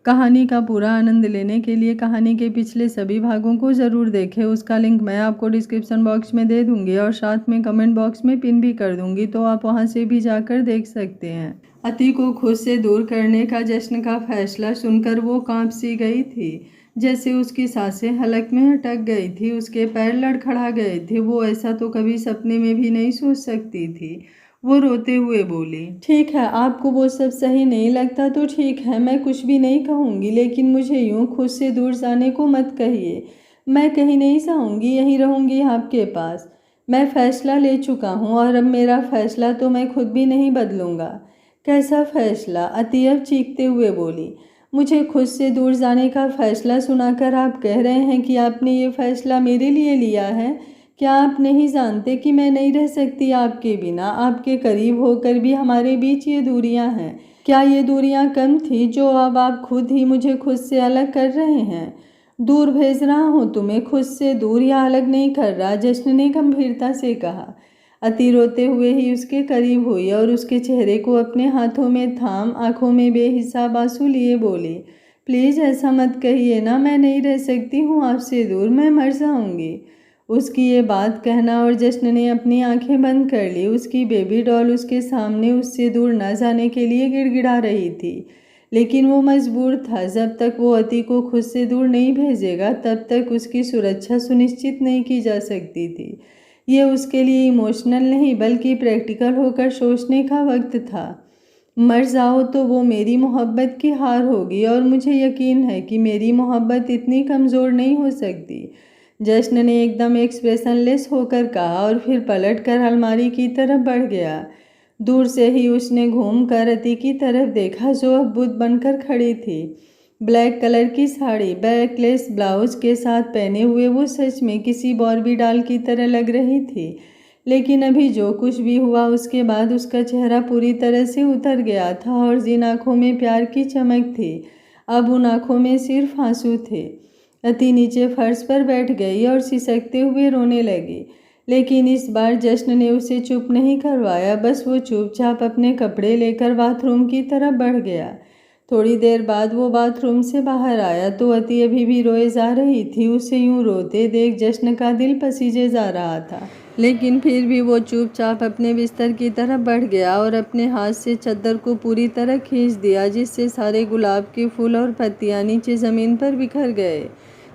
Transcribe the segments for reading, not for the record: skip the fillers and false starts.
कहानी का पूरा आनंद लेने के लिए कहानी के पिछले सभी भागों को ज़रूर देखें। उसका लिंक मैं आपको डिस्क्रिप्शन बॉक्स में दे दूंगी और साथ में कमेंट बॉक्स में पिन भी कर दूंगी, तो आप वहां से भी जाकर देख सकते हैं। अति को खुद से दूर करने का जश्न का फैसला सुनकर वो कांप सी गई थी, जैसे उसकी सांसें हलक में अटक गई थी, उसके पैर लड़खड़ा गए थे। वो ऐसा तो कभी सपने में भी नहीं सोच सकती थी। वो रोते हुए बोली, ठीक है, आपको वो सब सही नहीं लगता तो ठीक है, मैं कुछ भी नहीं कहूँगी, लेकिन मुझे यूँ खुद से दूर जाने को मत कहिए। मैं कहीं नहीं जाऊँगी, यहीं रहूँगी आपके पास। मैं फैसला ले चुका हूँ और अब मेरा फैसला तो मैं खुद भी नहीं बदलूँगा। कैसा फैसला? अति अब चीखते हुए बोली। मुझे खुद से दूर जाने का फैसला सुनाकर आप कह रहे हैं कि आपने ये फैसला मेरे लिए लिया है? क्या आप नहीं जानते कि मैं नहीं रह सकती आपके बिना? आपके करीब होकर भी हमारे बीच ये दूरियां हैं। क्या ये दूरियां कम थी जो अब आप खुद ही मुझे खुद से अलग कर रहे हैं? दूर भेज रहा हूँ तुम्हें, खुद से दूर या अलग नहीं कर रहा, जश्न ने गंभीरता से कहा। अति रोते हुए ही उसके करीब हुई और उसके चेहरे को अपने हाथों में थाम आंखों में बेहिसाब आंसू लिए बोली, प्लीज़ ऐसा मत कहिए ना, मैं नहीं रह सकती हूँ आपसे दूर, मैं मर जाऊँगी। उसकी ये बात कहना और जश्न ने अपनी आंखें बंद कर ली। उसकी बेबी डॉल उसके सामने उससे दूर न जाने के लिए गिड़गिड़ा रही थी, लेकिन वो मजबूर था। जब तक वो अति को खुद से दूर नहीं भेजेगा तब तक उसकी सुरक्षा सुनिश्चित नहीं की जा सकती थी। ये उसके लिए इमोशनल नहीं बल्कि प्रैक्टिकल होकर सोचने का वक्त था। मर जाओ तो वो मेरी मोहब्बत की हार होगी, और मुझे यकीन है कि मेरी मोहब्बत इतनी कमज़ोर नहीं हो सकती। जश्न ने एकदम एक्सप्रेशनलेस होकर कहा और फिर पलटकर अलमारी की तरफ बढ़ गया। दूर से ही उसने घूमकर अति की तरफ देखा, जो अब बुद्ध बनकर खड़ी थी। ब्लैक कलर की साड़ी बैकलेस ब्लाउज के साथ पहने हुए वो सच में किसी बॉर्बी डॉल की तरह लग रही थी। लेकिन अभी जो कुछ भी हुआ उसके बाद उसका चेहरा पूरी तरह से उतर गया था, और जिन आंखों में प्यार की चमक थी अब उन आंखों में सिर्फ आंसू थे। अति नीचे फर्श पर बैठ गई और सिसकते हुए रोने लगी, लेकिन इस बार जश्न ने उसे चुप नहीं करवाया। बस वो चुपचाप अपने कपड़े लेकर बाथरूम की तरफ बढ़ गया। थोड़ी देर बाद वो बाथरूम से बाहर आया तो अति अभी भी रोए जा रही थी। उसे यूं रोते देख जश्न का दिल पसीजे जा रहा था, लेकिन फिर भी वो चुपचाप अपने बिस्तर की तरफ बढ़ गया और अपने हाथ से चादर को पूरी तरह खींच दिया, जिससे सारे गुलाब के फूल और पत्तियां नीचे ज़मीन पर बिखर गए।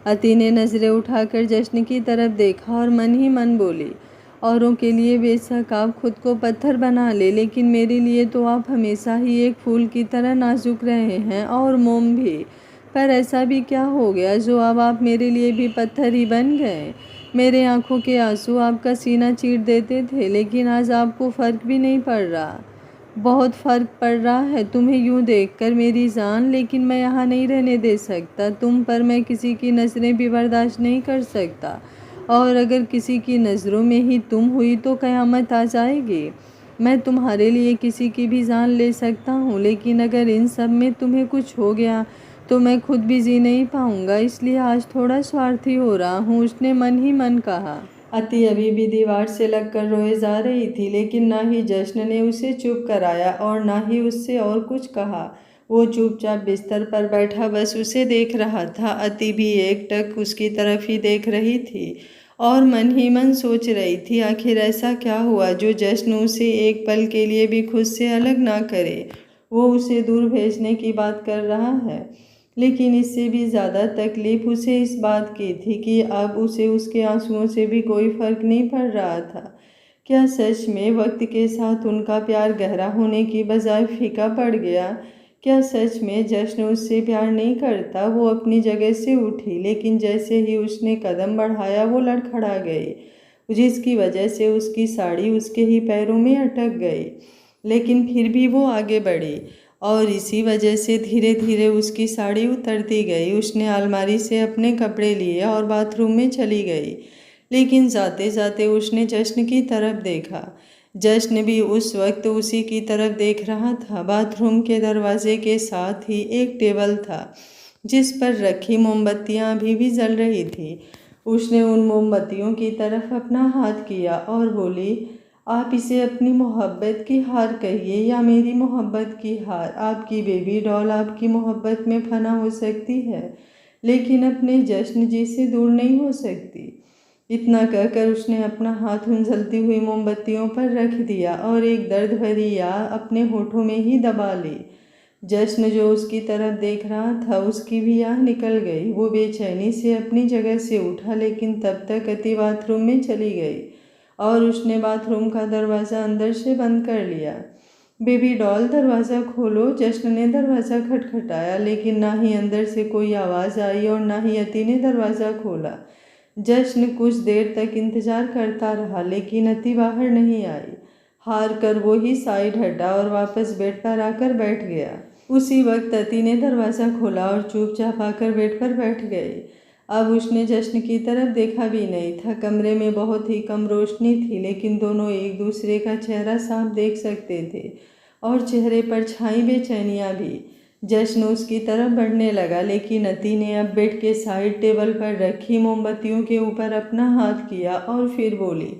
अति ने नज़रें उठाकर जश्न की तरफ देखा और मन ही मन बोली, औरों के लिए बेशक आप खुद को पत्थर बना ले, लेकिन मेरे लिए तो आप हमेशा ही एक फूल की तरह नाजुक रहे हैं, और मोम भी। पर ऐसा भी क्या हो गया जो अब आप मेरे लिए भी पत्थर ही बन गए? मेरे आंखों के आंसू आपका सीना चीर देते थे, लेकिन आज आपको फ़र्क भी नहीं पड़ रहा। बहुत फ़र्क पड़ रहा है तुम्हें यूं देखकर मेरी जान, लेकिन मैं यहाँ नहीं रहने दे सकता। तुम पर मैं किसी की नज़रें भी बर्दाश्त नहीं कर सकता, और अगर किसी की नज़रों में ही तुम हुई तो क़यामत आ जाएगी। मैं तुम्हारे लिए किसी की भी जान ले सकता हूँ, लेकिन अगर इन सब में तुम्हें कुछ हो गया तो मैं खुद भी जी नहीं पाऊँगा, इसलिए आज थोड़ा स्वार्थी हो रहा हूँ, उसने मन ही मन कहा। अति अभी भी दीवार से लगकर रोए जा रही थी, लेकिन ना ही जश्न ने उसे चुप कराया और ना ही उससे और कुछ कहा। वो चुपचाप बिस्तर पर बैठा बस उसे देख रहा था। अति भी एकटक उसकी तरफ ही देख रही थी और मन ही मन सोच रही थी, आखिर ऐसा क्या हुआ जो जश्न उसे एक पल के लिए भी खुद से अलग ना करे। वो उसे दूर भेजने की बात कर रहा है, लेकिन इससे भी ज़्यादा तकलीफ उसे इस बात की थी कि अब उसे उसके आंसुओं से भी कोई फर्क नहीं पड़ रहा था। क्या सच में वक्त के साथ उनका प्यार गहरा होने की बजाय फीका पड़ गया? क्या सच में जश्न उससे प्यार नहीं करता? वो अपनी जगह से उठी, लेकिन जैसे ही उसने कदम बढ़ाया वो लड़खड़ा गई, जिसकी वजह से उसकी साड़ी उसके ही पैरों में अटक गई। लेकिन फिर भी वो आगे बढ़ी और इसी वजह से धीरे धीरे उसकी साड़ी उतरती गई। उसने अलमारी से अपने कपड़े लिए और बाथरूम में चली गई, लेकिन जाते जाते उसने जश्न की तरफ देखा। जश्न भी उस वक्त उसी की तरफ देख रहा था। बाथरूम के दरवाजे के साथ ही एक टेबल था जिस पर रखी मोमबत्तियां अभी भी जल रही थी। उसने उन मोमबत्तियों की तरफ अपना हाथ किया और बोली, आप इसे अपनी मोहब्बत की हार कहिए या मेरी मोहब्बत की हार। आपकी बेबी डॉल आपकी मोहब्बत में फना हो सकती है, लेकिन अपने जश्न जी से दूर नहीं हो सकती। इतना कहकर उसने अपना हाथ उन जलती हुई मोमबत्तियों पर रख दिया और एक दर्द भरी याद अपने होठों में ही दबा ली। जश्न जो उसकी तरफ देख रहा था, उसकी भी आह निकल गई। वो बेचैनी से अपनी जगह से उठा, लेकिन तब तक अति बाथरूम में चली गई और उसने बाथरूम का दरवाज़ा अंदर से बंद कर लिया। बेबी डॉल, दरवाज़ा खोलो। जश्न ने दरवाज़ा खटखटाया, लेकिन ना ही अंदर से कोई आवाज़ आई और ना ही अति ने दरवाज़ा खोला। जश्न कुछ देर तक इंतजार करता रहा, लेकिन अति बाहर नहीं आई। हार कर वो ही साइड हटा और वापस बेड पर आकर बैठ गया। उसी वक्त अति ने दरवाज़ा खोला और चुपचाप आकर बेड पर बैठ गई। अब उसने जश्न की तरफ देखा भी नहीं था। कमरे में बहुत ही कम रोशनी थी, लेकिन दोनों एक दूसरे का चेहरा साफ देख सकते थे और चेहरे पर छाई बेचैनियाँ भी। जश्न उसकी तरफ बढ़ने लगा, लेकिन अति ने अब बेड के साइड टेबल पर रखी मोमबत्तियों के ऊपर अपना हाथ किया और फिर बोली,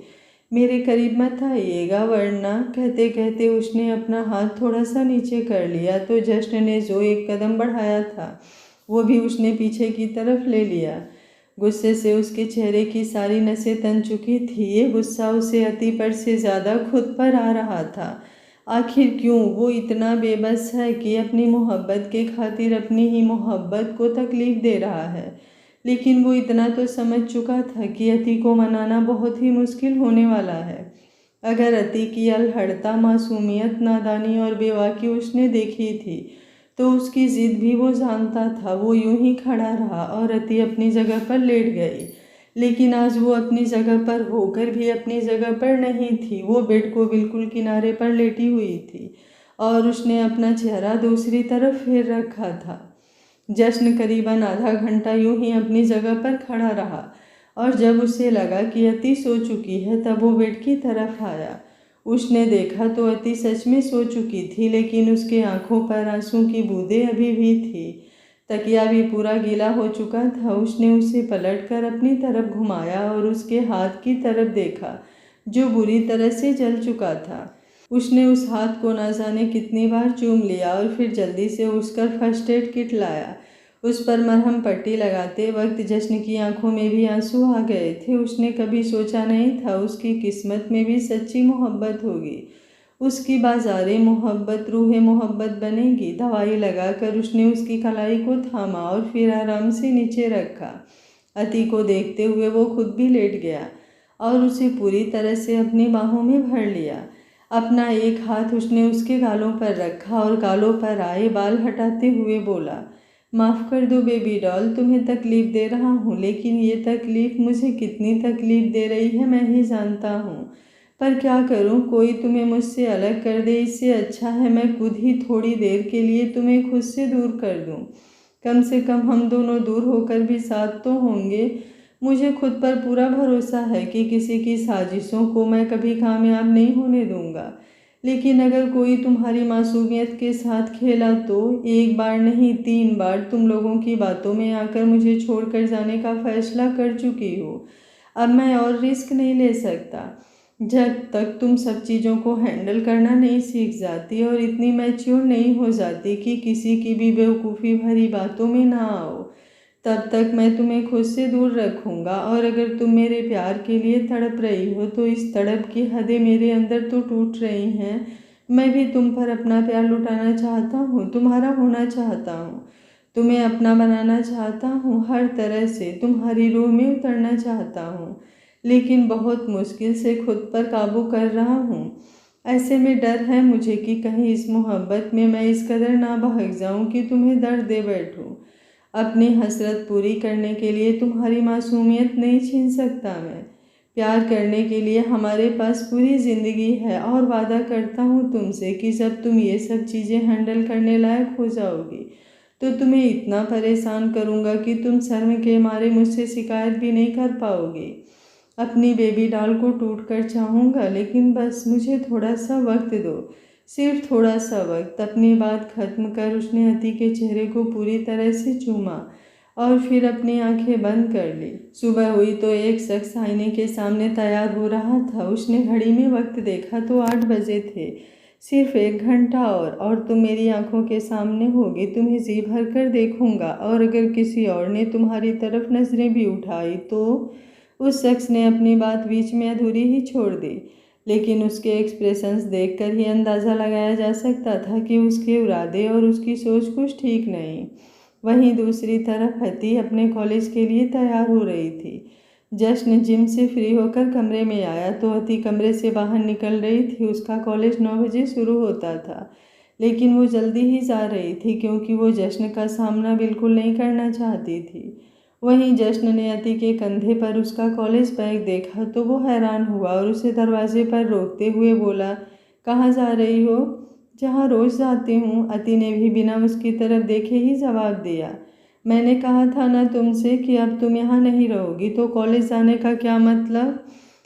मेरे करीब मत आइएगा वरना। कहते कहते उसने अपना हाथ थोड़ा सा नीचे कर लिया तो जश्न ने जो एक कदम बढ़ाया था वो भी उसने पीछे की तरफ ले लिया। गुस्से से उसके चेहरे की सारी नसें तन चुकी थी। ये गुस्सा उसे अति पर से ज़्यादा खुद पर आ रहा था। आखिर क्यों वो इतना बेबस है कि अपनी मोहब्बत के खातिर अपनी ही मोहब्बत को तकलीफ दे रहा है। लेकिन वो इतना तो समझ चुका था कि अति को मनाना बहुत ही मुश्किल होने वाला है। अगर अति की अलहड़ता, मासूमियत, नादानी और बेवाकी उसने देखी थी तो उसकी जिद भी वो जानता था। वो यूं ही खड़ा रहा और अति अपनी जगह पर लेट गई, लेकिन आज वो अपनी जगह पर होकर भी अपनी जगह पर नहीं थी। वो बेड को बिल्कुल किनारे पर लेटी हुई थी और उसने अपना चेहरा दूसरी तरफ फेर रखा था। जश्न करीबन आधा घंटा यूं ही अपनी जगह पर खड़ा रहा और जब उसे लगा कि अति सो चुकी है तब वो बेड की तरफ आया। उसने देखा तो अति सच में सो चुकी थी, लेकिन उसके आंखों पर आंसू की बूंदें अभी भी थी। तकिया भी पूरा गीला हो चुका था। उसने उसे पलटकर अपनी तरफ घुमाया और उसके हाथ की तरफ देखा जो बुरी तरह से जल चुका था। उसने उस हाथ को ना जाने कितनी बार चूम लिया और फिर जल्दी से उसकर फर्स्ट एड किट लाया। उस पर मरहम पट्टी लगाते वक्त जश्न की आंखों में भी आंसू आ गए थे। उसने कभी सोचा नहीं था उसकी किस्मत में भी सच्ची मोहब्बत होगी। उसकी बाजारे मोहब्बत, रूहे मोहब्बत बनेगी। दवाई लगाकर उसने उसकी कलाई को थामा और फिर आराम से नीचे रखा। अति को देखते हुए वो खुद भी लेट गया और उसे पूरी तरह से अपनी बाहों में भर लिया। अपना एक हाथ उसने उसके गालों पर रखा और गालों पर आए बाल हटाते हुए बोला, माफ़ कर दो बेबी डॉल, तुम्हें तकलीफ़ दे रहा हूँ, लेकिन ये तकलीफ़ मुझे कितनी तकलीफ़ दे रही है मैं ही जानता हूँ। पर क्या करूँ, कोई तुम्हें मुझसे अलग कर दे, इससे अच्छा है मैं खुद ही थोड़ी देर के लिए तुम्हें खुद से दूर कर दूँ। कम से कम हम दोनों दूर होकर भी साथ तो होंगे। मुझे खुद पर पूरा भरोसा है कि किसी की साजिशों को मैं कभी कामयाब नहीं होने दूंगा। लेकिन अगर कोई तुम्हारी मासूमियत के साथ खेला तो एक बार नहीं 3 बार तुम लोगों की बातों में आकर मुझे छोड़कर जाने का फैसला कर चुकी हो। अब मैं और रिस्क नहीं ले सकता। जब तक तुम सब चीज़ों को हैंडल करना नहीं सीख जाती और इतनी मैच्योर नहीं हो जाती कि किसी की भी बेवकूफ़ी भरी बातों में ना आओ, तब तक मैं तुम्हें खुद से दूर रखूँगा। और अगर तुम मेरे प्यार के लिए तड़प रही हो तो इस तड़प की हदें मेरे अंदर तो टूट रही हैं। मैं भी तुम पर अपना प्यार लुटाना चाहता हूँ, तुम्हारा होना चाहता हूँ, तुम्हें अपना बनाना चाहता हूँ, हर तरह से तुम्हारी रूह में उतरना चाहता हूँ, लेकिन बहुत मुश्किल से खुद पर काबू कर रहा हूँ। ऐसे में डर है मुझे कि कहीं इस मोहब्बत में मैं इस कदर ना बहक जाऊँ कि तुम्हें दर्द दे बैठूँ। अपनी हसरत पूरी करने के लिए तुम्हारी मासूमियत नहीं छीन सकता मैं। प्यार करने के लिए हमारे पास पूरी ज़िंदगी है और वादा करता हूँ तुमसे कि जब तुम ये सब चीज़ें हैंडल करने लायक हो जाओगी तो तुम्हें इतना परेशान करूँगा कि तुम शर्म के मारे मुझसे शिकायत भी नहीं कर पाओगी। अपनी बेबी डॉल को टूट कर चाहूँगा, लेकिन बस मुझे थोड़ा सा वक्त दो, सिर्फ थोड़ा सा वक्त। अपनी बात खत्म कर उसने अति के चेहरे को पूरी तरह से चूमा और फिर अपनी आंखें बंद कर ली। सुबह हुई तो एक शख्स आईने के सामने तैयार हो रहा था। उसने घड़ी में वक्त देखा तो 8 बजे थे। सिर्फ 1 घंटा और तुम मेरी आंखों के सामने होगी। तुम्हें जी भर कर देखूंगा और अगर किसी और ने तुम्हारी तरफ नजरें भी उठाई तो। उस शख्स ने अपनी बात बीच में अधूरी ही छोड़ दी, लेकिन उसके एक्सप्रेशंस देखकर ही अंदाज़ा लगाया जा सकता था कि उसके इरादे और उसकी सोच कुछ ठीक नहीं। वहीं दूसरी तरफ अति अपने कॉलेज के लिए तैयार हो रही थी। जश्न जिम से फ्री होकर कमरे में आया तो अति कमरे से बाहर निकल रही थी। उसका कॉलेज 9 बजे शुरू होता था, लेकिन वो जल्दी ही जा रही थी क्योंकि वो जश्न का सामना बिल्कुल नहीं करना चाहती थी। वहीं जश्न ने अति के कंधे पर उसका कॉलेज बैग देखा तो वो हैरान हुआ और उसे दरवाजे पर रोकते हुए बोला, कहाँ जा रही हो? जहाँ रोज़ जाती हूँ। अति ने भी बिना उसकी तरफ देखे ही जवाब दिया, मैंने कहा था ना तुमसे कि अब तुम यहाँ नहीं रहोगी, तो कॉलेज जाने का क्या मतलब?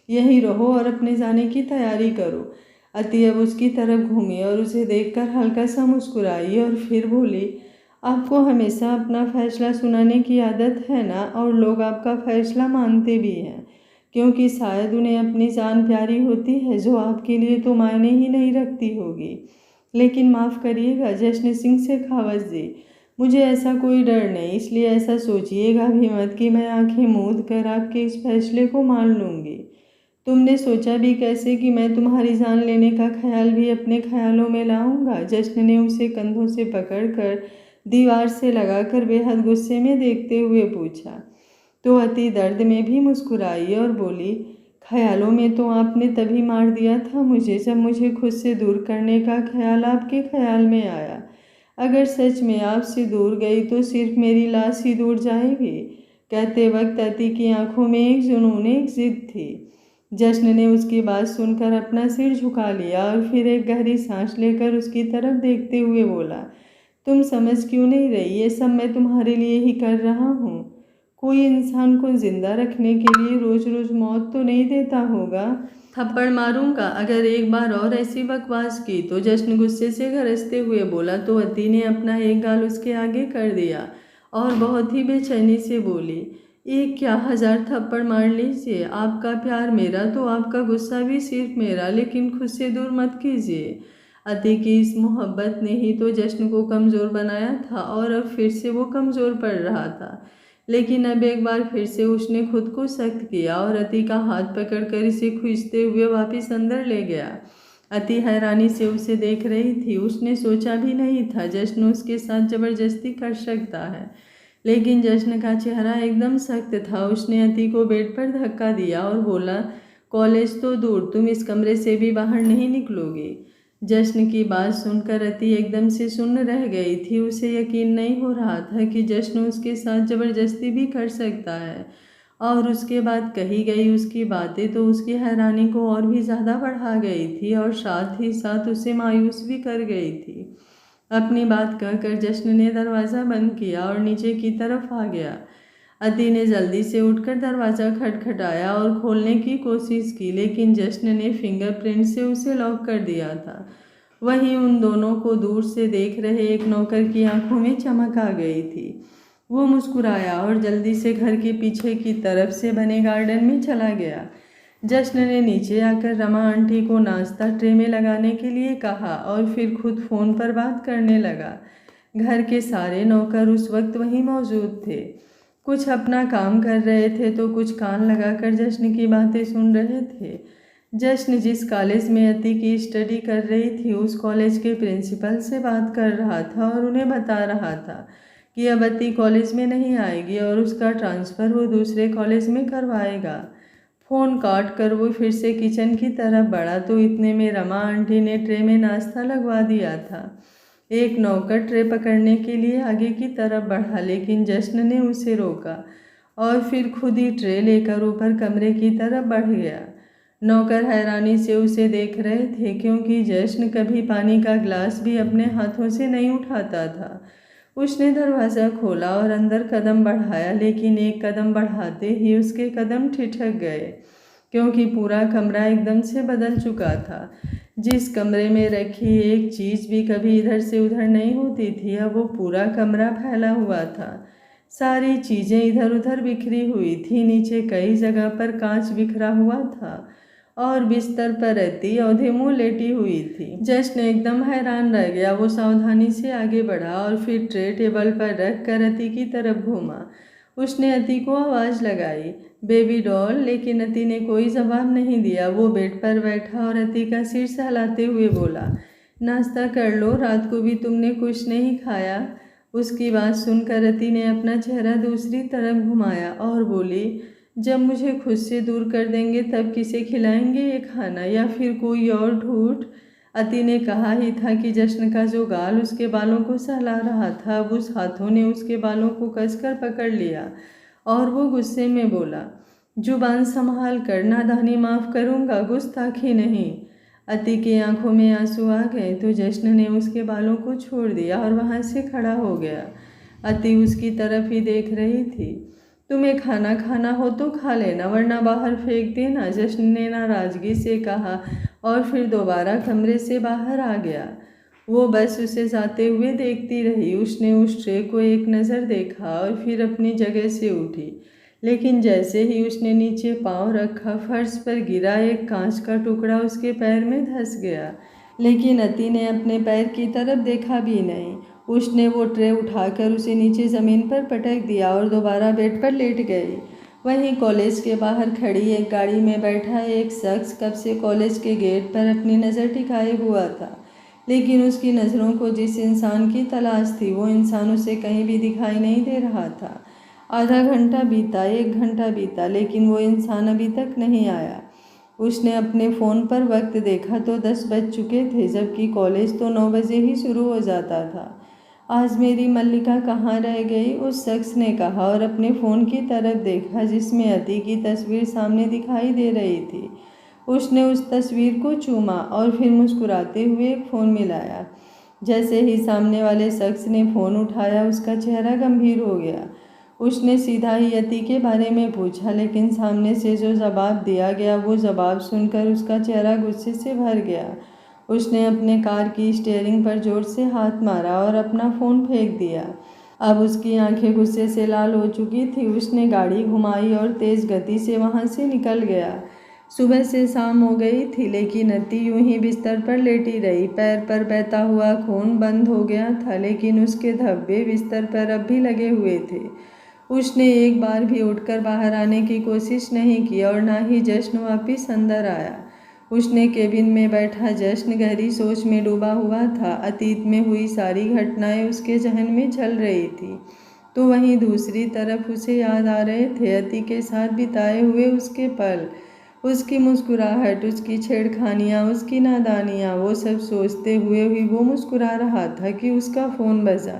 यहीं रहो और अपने जाने की तैयारी करो। अति अब उसकी तरफ घूमी और उसे देखकर हल्का सा मुस्कुराई और फिर बोली, आपको हमेशा अपना फैसला सुनाने की आदत है ना, और लोग आपका फैसला मानते भी हैं क्योंकि शायद उन्हें अपनी जान प्यारी होती है जो आपके लिए तो मायने ही नहीं रखती होगी। लेकिन माफ़ करिएगा जश्न सिंह शेखावत जी, मुझे ऐसा कोई डर नहीं, इसलिए ऐसा सोचिएगा भी मत कि मैं आंखें मूंद कर आपके इस फैसले को मान लूँगी। तुमने सोचा भी कैसे कि मैं तुम्हारी जान लेने का ख्याल भी अपने ख्यालों में लाऊंगा? जश्न ने उसे कंधों से पकड़कर दीवार से लगाकर बेहद गुस्से में देखते हुए पूछा। तो अति दर्द में भी मुस्कुराई और बोली, ख्यालों में तो आपने तभी मार दिया था मुझे जब मुझे खुद से दूर करने का ख्याल आपके ख्याल में आया। अगर सच में आपसे दूर गई तो सिर्फ मेरी लाश ही दूर जाएगी। कहते वक्त अति की आंखों में एक जुनून, एक जिद थी। जश्न ने उसकी बात सुनकर अपना सिर झुका लिया और फिर एक गहरी सांस लेकर उसकी तरफ देखते हुए बोला, तुम समझ क्यों नहीं रही? ये सब मैं तुम्हारे लिए ही कर रहा हूँ। कोई इंसान को जिंदा रखने के लिए रोज रोज मौत तो नहीं देता होगा। थप्पड़ मारूंगा अगर एक बार और ऐसी बकवास की तो। जश्न गुस्से से गरजते हुए बोला तो अति ने अपना एक गाल उसके आगे कर दिया और बहुत ही बेचैनी से बोली, एक क्या 1000 थप्पड़ मार लीजिए। आपका प्यार मेरा तो आपका गुस्सा भी सिर्फ मेरा, लेकिन खुद से दूर मत कीजिए। अति की इस मोहब्बत ने ही तो जश्न को कमज़ोर बनाया था और अब फिर से वो कमज़ोर पड़ रहा था। लेकिन अब एक बार फिर से उसने खुद को सख्त किया और अति का हाथ पकड़कर इसे खींचते हुए वापस अंदर ले गया। अति हैरानी से उसे देख रही थी। उसने सोचा भी नहीं था जश्न उसके साथ जबरदस्ती कर सकता है, लेकिन जश्न का चेहरा एकदम सख्त था। उसने अति को बेड पर धक्का दिया और बोला, कॉलेज तो दूर, तुम इस कमरे से भी बाहर नहीं निकलोगी। जश्न की बात सुनकर अति एकदम से सुन्न रह गई थी। उसे यकीन नहीं हो रहा था कि जश्न उसके साथ जबरदस्ती भी कर सकता है। और उसके बाद कही गई उसकी बातें तो उसकी हैरानी को और भी ज़्यादा बढ़ा गई थी और साथ ही साथ उसे मायूस भी कर गई थी। अपनी बात कहकर जश्न ने दरवाज़ा बंद किया और नीचे की तरफ आ गया। अति ने जल्दी से उठकर दरवाज़ा खटखटाया और खोलने की कोशिश की, लेकिन जश्न ने फिंगरप्रिंट से उसे लॉक कर दिया था। वहीं उन दोनों को दूर से देख रहे एक नौकर की आंखों में चमक आ गई थी। वो मुस्कुराया और जल्दी से घर के पीछे की तरफ से बने गार्डन में चला गया। जश्न ने नीचे आकर रमा आंटी को नाश्ता ट्रे में लगाने के लिए कहा और फिर खुद फ़ोन पर बात करने लगा। घर के सारे नौकर उस वक्त वहीं मौजूद थे। कुछ अपना काम कर रहे थे तो कुछ कान लगाकर जश्न की बातें सुन रहे थे। जश्न जिस कॉलेज में अति की स्टडी कर रही थी उस कॉलेज के प्रिंसिपल से बात कर रहा था और उन्हें बता रहा था कि अब अति कॉलेज में नहीं आएगी और उसका ट्रांसफ़र वो दूसरे कॉलेज में करवाएगा। फ़ोन काट कर वो फिर से किचन की तरफ बढ़ा तो इतने में रमा आंटी ने ट्रे में नाश्ता लगवा दिया था। एक नौकर ट्रे पकड़ने के लिए आगे की तरफ बढ़ा, लेकिन जश्न ने उसे रोका और फिर खुद ही ट्रे लेकर ऊपर कमरे की तरफ बढ़ गया। नौकर हैरानी से उसे देख रहे थे क्योंकि जश्न कभी पानी का गिलास भी अपने हाथों से नहीं उठाता था। उसने दरवाज़ा खोला और अंदर कदम बढ़ाया, लेकिन एक कदम बढ़ाते ही उसके कदम ठिठक गए क्योंकि पूरा कमरा एकदम से बदल चुका था। जिस कमरे में रखी एक चीज़ भी कभी इधर से उधर नहीं होती थी, अब वो पूरा कमरा फैला हुआ था। सारी चीज़ें इधर उधर बिखरी हुई थी। नीचे कई जगह पर कांच बिखरा हुआ था और बिस्तर पर रति औंधे मुँह लेटी हुई थी। जश्न एकदम हैरान रह गया। वो सावधानी से आगे बढ़ा और फिर ट्रे टेबल पर रख कर अति की तरफ घूमा। उसने अति को आवाज़ लगाई, बेबी डॉल, लेकिन अति ने कोई जवाब नहीं दिया। वो बेड पर बैठा और अति का सिर सहलाते हुए बोला, नाश्ता कर लो, रात को भी तुमने कुछ नहीं खाया। उसकी बात सुनकर अति ने अपना चेहरा दूसरी तरफ घुमाया और बोली, जब मुझे खुद से दूर कर देंगे तब किसे खिलाएंगे ये खाना, या फिर कोई और ठूठ। अति ने कहा ही था कि जश्न का जो गाल उसके बालों को सहला रहा था, अब उस हाथों ने उसके बालों को कसकर पकड़ लिया और वो गुस्से में बोला, जुबान संभाल कर, नादानी माफ़ करूँगा, गुस्ताखी नहीं। अति की आंखों में आंसू आ गए तो जश्न ने उसके बालों को छोड़ दिया और वहाँ से खड़ा हो गया। अति उसकी तरफ ही देख रही थी। तुम्हें खाना खाना हो तो खा लेना, वरना बाहर फेंक देना, जश्न ने नाराज़गी से कहा और फिर दोबारा कमरे से बाहर आ गया। वो बस उसे जाते हुए देखती रही। उसने उस ट्रे को एक नज़र देखा और फिर अपनी जगह से उठी, लेकिन जैसे ही उसने नीचे पाँव रखा, फर्श पर गिरा एक कांच का टुकड़ा उसके पैर में धंस गया। लेकिन अति ने अपने पैर की तरफ देखा भी नहीं। उसने वो ट्रे उठाकर उसे नीचे ज़मीन पर पटक दिया और दोबारा बेड पर लेट गई। वहीं कॉलेज के बाहर खड़ी एक गाड़ी में बैठा एक शख्स कब से कॉलेज के गेट पर अपनी नज़र टिकाए हुआ था, लेकिन उसकी नज़रों को जिस इंसान की तलाश थी वो इंसान उसे कहीं भी दिखाई नहीं दे रहा था। आधा घंटा बीता, 1 घंटा बीता, लेकिन वो इंसान अभी तक नहीं आया। उसने अपने फ़ोन पर वक्त देखा तो 10 बज चुके थे, जबकि कॉलेज तो 9 बजे ही शुरू हो जाता था। आज मेरी मल्लिका कहाँ रह गई, उस शख्स ने कहा और अपने फ़ोन की तरफ देखा जिसमें अति की तस्वीर सामने दिखाई दे रही थी। उसने उस तस्वीर को चूमा और फिर मुस्कुराते हुए एक फ़ोन मिलाया। जैसे ही सामने वाले शख्स ने फ़ोन उठाया, उसका चेहरा गंभीर हो गया। उसने सीधा ही अति के बारे में पूछा, लेकिन सामने से जो जवाब दिया गया वो जवाब सुनकर उसका चेहरा गुस्से से भर गया। उसने अपने कार की स्टीयरिंग पर जोर से हाथ मारा और अपना फ़ोन फेंक दिया। अब उसकी आंखें गुस्से से लाल हो चुकी थी। उसने गाड़ी घुमाई और तेज़ गति से वहाँ से निकल गया। सुबह से शाम हो गई थी, लेकिन अति यूं ही बिस्तर पर लेटी रही। पैर पर बहता हुआ खून बंद हो गया था, लेकिन उसके धब्बे बिस्तर पर अब भी लगे हुए थे। उसने एक बार भी उठकर बाहर आने की कोशिश नहीं की और ना ही जश्न वापिस अंदर आया। उसने केबिन में बैठा जश्न गहरी सोच में डूबा हुआ था। अतीत में हुई सारी घटनाएं उसके जहन में चल रही थी, तो वहीं दूसरी तरफ उसे याद आ रहे थे अति के साथ बिताए हुए उसके पल, उसकी मुस्कुराहट, उसकी छेड़खानियाँ, उसकी नादानियाँ। वो सब सोचते हुए ही वो मुस्कुरा रहा था कि उसका फ़ोन बजा।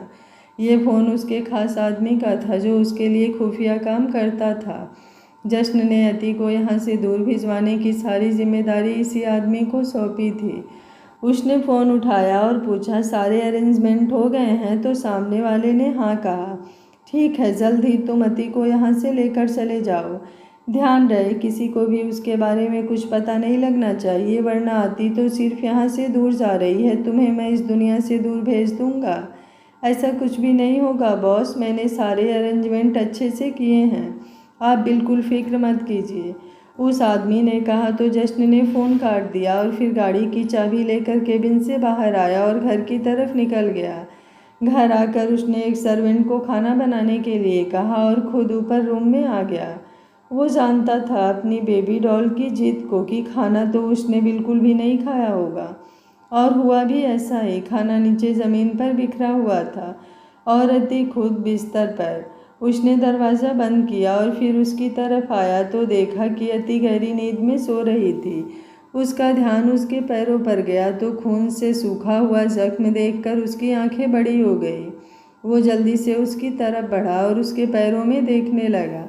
ये फ़ोन उसके खास आदमी का था जो उसके लिए खुफिया काम करता था। जश्न ने अति को यहाँ से दूर भिजवाने की सारी जिम्मेदारी इसी आदमी को सौंपी थी। उसने फ़ोन उठाया और पूछा, सारे अरेंजमेंट हो गए हैं? तो सामने वाले ने हाँ कहा। ठीक है, जल्द ही तुम अति को यहाँ से लेकर चले जाओ। ध्यान रहे किसी को भी उसके बारे में कुछ पता नहीं लगना चाहिए, वरना अति तो सिर्फ यहाँ से दूर जा रही है, तुम्हें मैं इस दुनिया से दूर भेज दूँगा। ऐसा कुछ भी नहीं होगा बॉस, मैंने सारे अरेंजमेंट अच्छे से किए हैं, आप बिल्कुल फिक्र मत कीजिए, उस आदमी ने कहा। तो जश्न ने फ़ोन काट दिया और फिर गाड़ी की चाबी लेकर केबिन से बाहर आया और घर की तरफ निकल गया। घर आकर उसने एक सर्वेंट को खाना बनाने के लिए कहा और खुद ऊपर रूम में आ गया। वो जानता था अपनी बेबी डॉल की जिद को कि खाना तो उसने बिल्कुल भी नहीं खाया होगा, और हुआ भी ऐसा ही। खाना नीचे ज़मीन पर बिखरा हुआ था और अति खुद बिस्तर पर। उसने दरवाज़ा बंद किया और फिर उसकी तरफ आया तो देखा कि अति गहरी नींद में सो रही थी। उसका ध्यान उसके पैरों पर गया तो खून से सूखा हुआ जख्म देखकर उसकी आंखें बड़ी हो गई। वो जल्दी से उसकी तरफ बढ़ा और उसके पैरों में देखने लगा।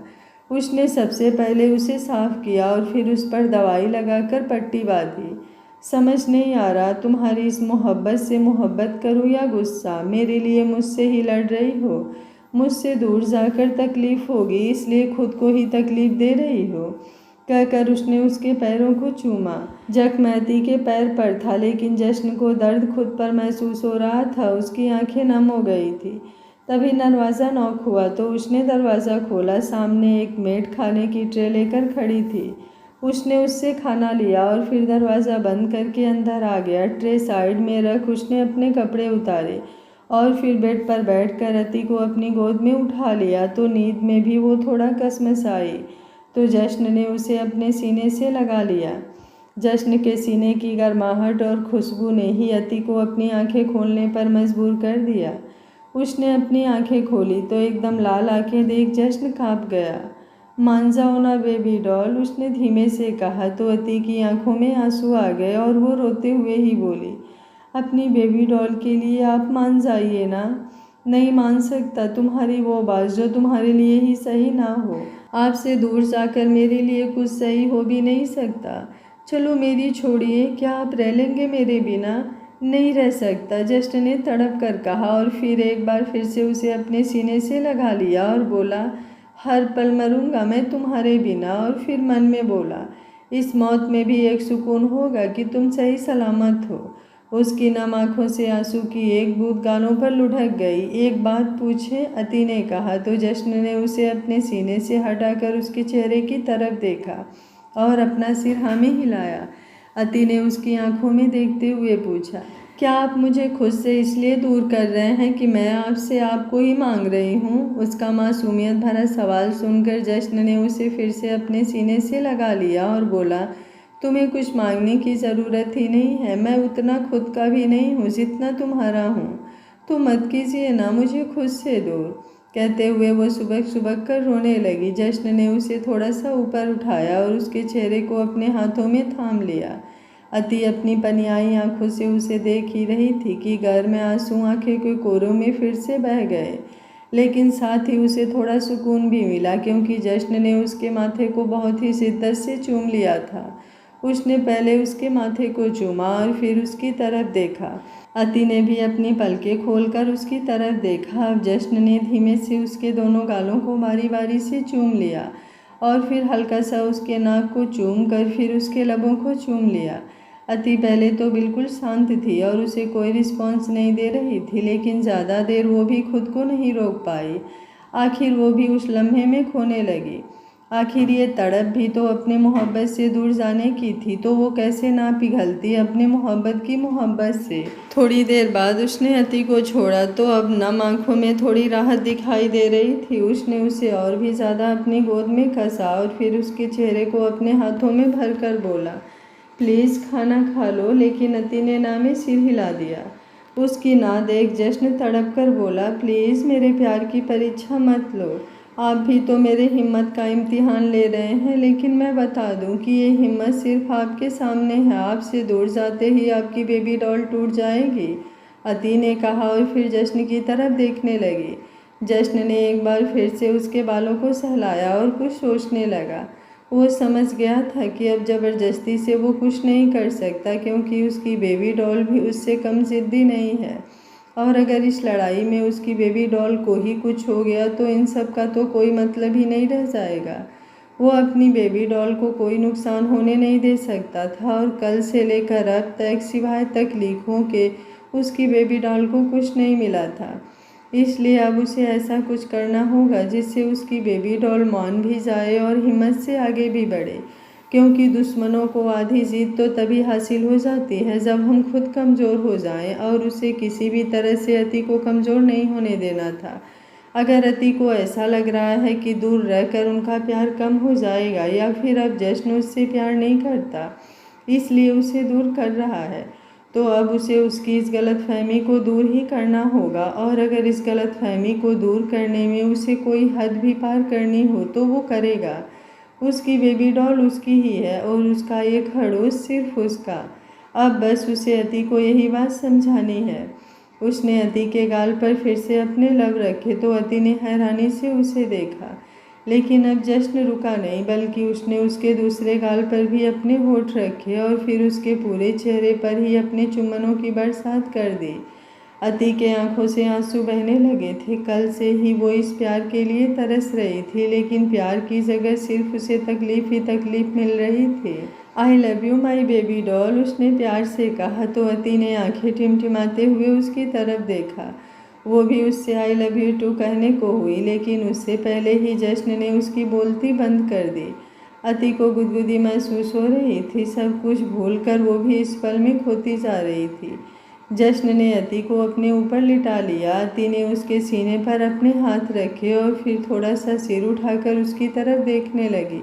उसने सबसे पहले उसे साफ किया और फिर उस पर दवाई लगाकर पट्टी बांधी। समझ नहीं आ रहा तुम्हारी इस मोहब्बत से मोहब्बत करूँ या गुस्सा, मेरे लिए मुझसे ही लड़ रही हो, मुझसे दूर जाकर तकलीफ़ होगी इसलिए खुद को ही तकलीफ़ दे रही हो, कहकर उसने उसके पैरों को चूमा। जख्म अति के पैर पर था, लेकिन जश्न को दर्द खुद पर महसूस हो रहा था। उसकी आंखें नम हो गई थी। तभी दरवाज़ा नॉक हुआ तो उसने दरवाज़ा खोला। सामने एक मेड खाने की ट्रे लेकर खड़ी थी। उसने उससे खाना लिया और फिर दरवाज़ा बंद करके अंदर आ गया। ट्रे साइड में रख उसने अपने कपड़े उतारे और फिर बेड पर बैठकर अति को अपनी गोद में उठा लिया। तो नींद में भी वो थोड़ा कसमस आई तो जश्न ने उसे अपने सीने से लगा लिया। जश्न के सीने की गर्माहट और खुशबू ने ही अति को अपनी आंखें खोलने पर मजबूर कर दिया। उसने अपनी आंखें खोली तो एकदम लाल आंखें देख जश्न काँप गया। मान जाओ ना बेबी डॉल, उसने धीमे से कहा तो अति की आंखों में आंसू आ गए और वो रोते हुए ही बोली, अपनी बेबी डॉल के लिए आप मान जाइए ना। नहीं मान सकता, तुम्हारी वो बात जो तुम्हारे लिए ही सही ना हो। आपसे दूर जाकर मेरे लिए कुछ सही हो भी नहीं सकता। चलो मेरी छोड़िए, क्या आप रह लेंगे मेरे बिना? नहीं रह सकता, जश्न ने तड़प कर कहा और फिर एक बार फिर से उसे अपने सीने से लगा लिया और बोला, हर पल मरूंगा मैं तुम्हारे बिना। और फिर मन में बोला, इस मौत में भी एक सुकून होगा कि तुम सही सलामत हो। उसकी नम आंखों से आंसू की एक बूंद गालों पर लुढ़क गई। एक बात पूछे, अति ने कहा तो जश्न ने उसे अपने सीने से हटाकर उसके चेहरे की तरफ देखा और अपना सिर हाँ में हिलाया। अति ने उसकी आंखों में देखते हुए पूछा, क्या आप मुझे खुद से इसलिए दूर कर रहे हैं कि मैं आपसे आपको ही मांग रही हूँ? उसका मासूमियत भरा सवाल सुनकर जश्न ने उसे फिर से अपने सीने से लगा लिया और बोला, तुम्हें कुछ मांगने की ज़रूरत ही नहीं है। मैं उतना खुद का भी नहीं हूँ जितना तुम्हारा हूँ। तो मत कीजिए ना मुझे खुद से दूर। कहते हुए वो सुबक सुबक कर रोने लगी। जश्न ने उसे थोड़ा सा ऊपर उठाया और उसके चेहरे को अपने हाथों में थाम लिया। अति अपनी पनियाई आंखों से उसे देख ही रही थी कि घर में आंसू आंखें के कोरों में फिर से बह गए, लेकिन साथ ही उसे थोड़ा सुकून भी मिला क्योंकि जश्न ने उसके माथे को बहुत ही शिद्दत से चूम लिया था। उसने पहले उसके माथे को चूमा और फिर उसकी तरफ देखा। अति ने भी अपनी पलकें खोलकर उसकी तरफ देखा। अब जश्न ने धीमे से उसके दोनों गालों को बारी बारी से चूम लिया और फिर हल्का सा उसके नाक को चूम कर फिर उसके लबों को चूम लिया। अति पहले तो बिल्कुल शांत थी और उसे कोई रिस्पॉन्स नहीं दे रही थी, लेकिन ज़्यादा देर वो भी खुद को नहीं रोक पाई। आखिर वो भी उस लम्हे में खोने लगी। आखिर ये तड़प भी तो अपने मोहब्बत से दूर जाने की थी, तो वो कैसे ना पिघलती अपने मोहब्बत की मोहब्बत से। थोड़ी देर बाद उसने अति को छोड़ा तो अब नम आंखों में थोड़ी राहत दिखाई दे रही थी। उसने उसे और भी ज़्यादा अपनी गोद में कसा और फिर उसके चेहरे को अपने हाथों में भरकर बोला, प्लीज़ खाना खा लो। लेकिन अति ने ना में सिर हिला दिया। उसकी ना देख जश्न तड़प कर बोला, प्लीज़ मेरे प्यार की परीक्षा मत लो। आप भी तो मेरे हिम्मत का इम्तिहान ले रहे हैं, लेकिन मैं बता दूं कि ये हिम्मत सिर्फ आपके सामने है। आपसे दूर जाते ही आपकी बेबी डॉल टूट जाएगी, अति ने कहा और फिर जश्न की तरफ देखने लगी। जश्न ने एक बार फिर से उसके बालों को सहलाया और कुछ सोचने लगा। वो समझ गया था कि अब ज़बरदस्ती से वो कुछ नहीं कर सकता क्योंकि उसकी बेबी डॉल भी उससे कम ज़िद्दी नहीं है, और अगर इस लड़ाई में उसकी बेबी डॉल को ही कुछ हो गया तो इन सब का तो कोई मतलब ही नहीं रह जाएगा। वो अपनी बेबी डॉल को कोई नुकसान होने नहीं दे सकता था और कल से लेकर अब तक सिवाय तकलीफ़ों के उसकी बेबी डॉल को कुछ नहीं मिला था। इसलिए अब उसे ऐसा कुछ करना होगा जिससे उसकी बेबी डॉल मान भी जाए और हिम्मत से आगे भी बढ़े, क्योंकि दुश्मनों को आधी जीत तो तभी हासिल हो जाती है जब हम खुद कमज़ोर हो जाएं, और उसे किसी भी तरह से अति को कमज़ोर नहीं होने देना था। अगर अति को ऐसा लग रहा है कि दूर रहकर उनका प्यार कम हो जाएगा या फिर अब जश्न उससे प्यार नहीं करता इसलिए उसे दूर कर रहा है, तो अब उसे उसकी इस गलतफहमी को दूर ही करना होगा। और अगर इस गलतफहमी को दूर करने में उसे कोई हद भी पार करनी हो तो वो करेगा। उसकी बेबी डॉल उसकी ही है और उसका ये खड़ूस सिर्फ उसका। अब बस उसे अति को यही बात समझानी है। उसने अति के गाल पर फिर से अपने लब रखे तो अति ने हैरानी से उसे देखा, लेकिन अब जश्न रुका नहीं बल्कि उसने उसके दूसरे गाल पर भी अपने होठ रखे और फिर उसके पूरे चेहरे पर ही अपने चुम्बनों की बरसात कर दी। अति के आंखों से आंसू बहने लगे थे। कल से ही वो इस प्यार के लिए तरस रही थी, लेकिन प्यार की जगह सिर्फ उसे तकलीफ ही तकलीफ मिल रही थी। I love you my baby doll, उसने प्यार से कहा तो अति ने आंखें टिमटिमाते हुए उसकी तरफ देखा। वो भी उससे आई लव यू टू कहने को हुई, लेकिन उससे पहले ही जश्न ने उसकी बोलती बंद कर दी। अति को गुदगुदी महसूस हो रही थी। सब कुछ भूलकर वो भी इस पल में खोती जा रही थी। जश्न ने अति को अपने ऊपर लिटा लिया। अति ने उसके सीने पर अपने हाथ रखे और फिर थोड़ा सा सिर उठाकर उसकी तरफ देखने लगी।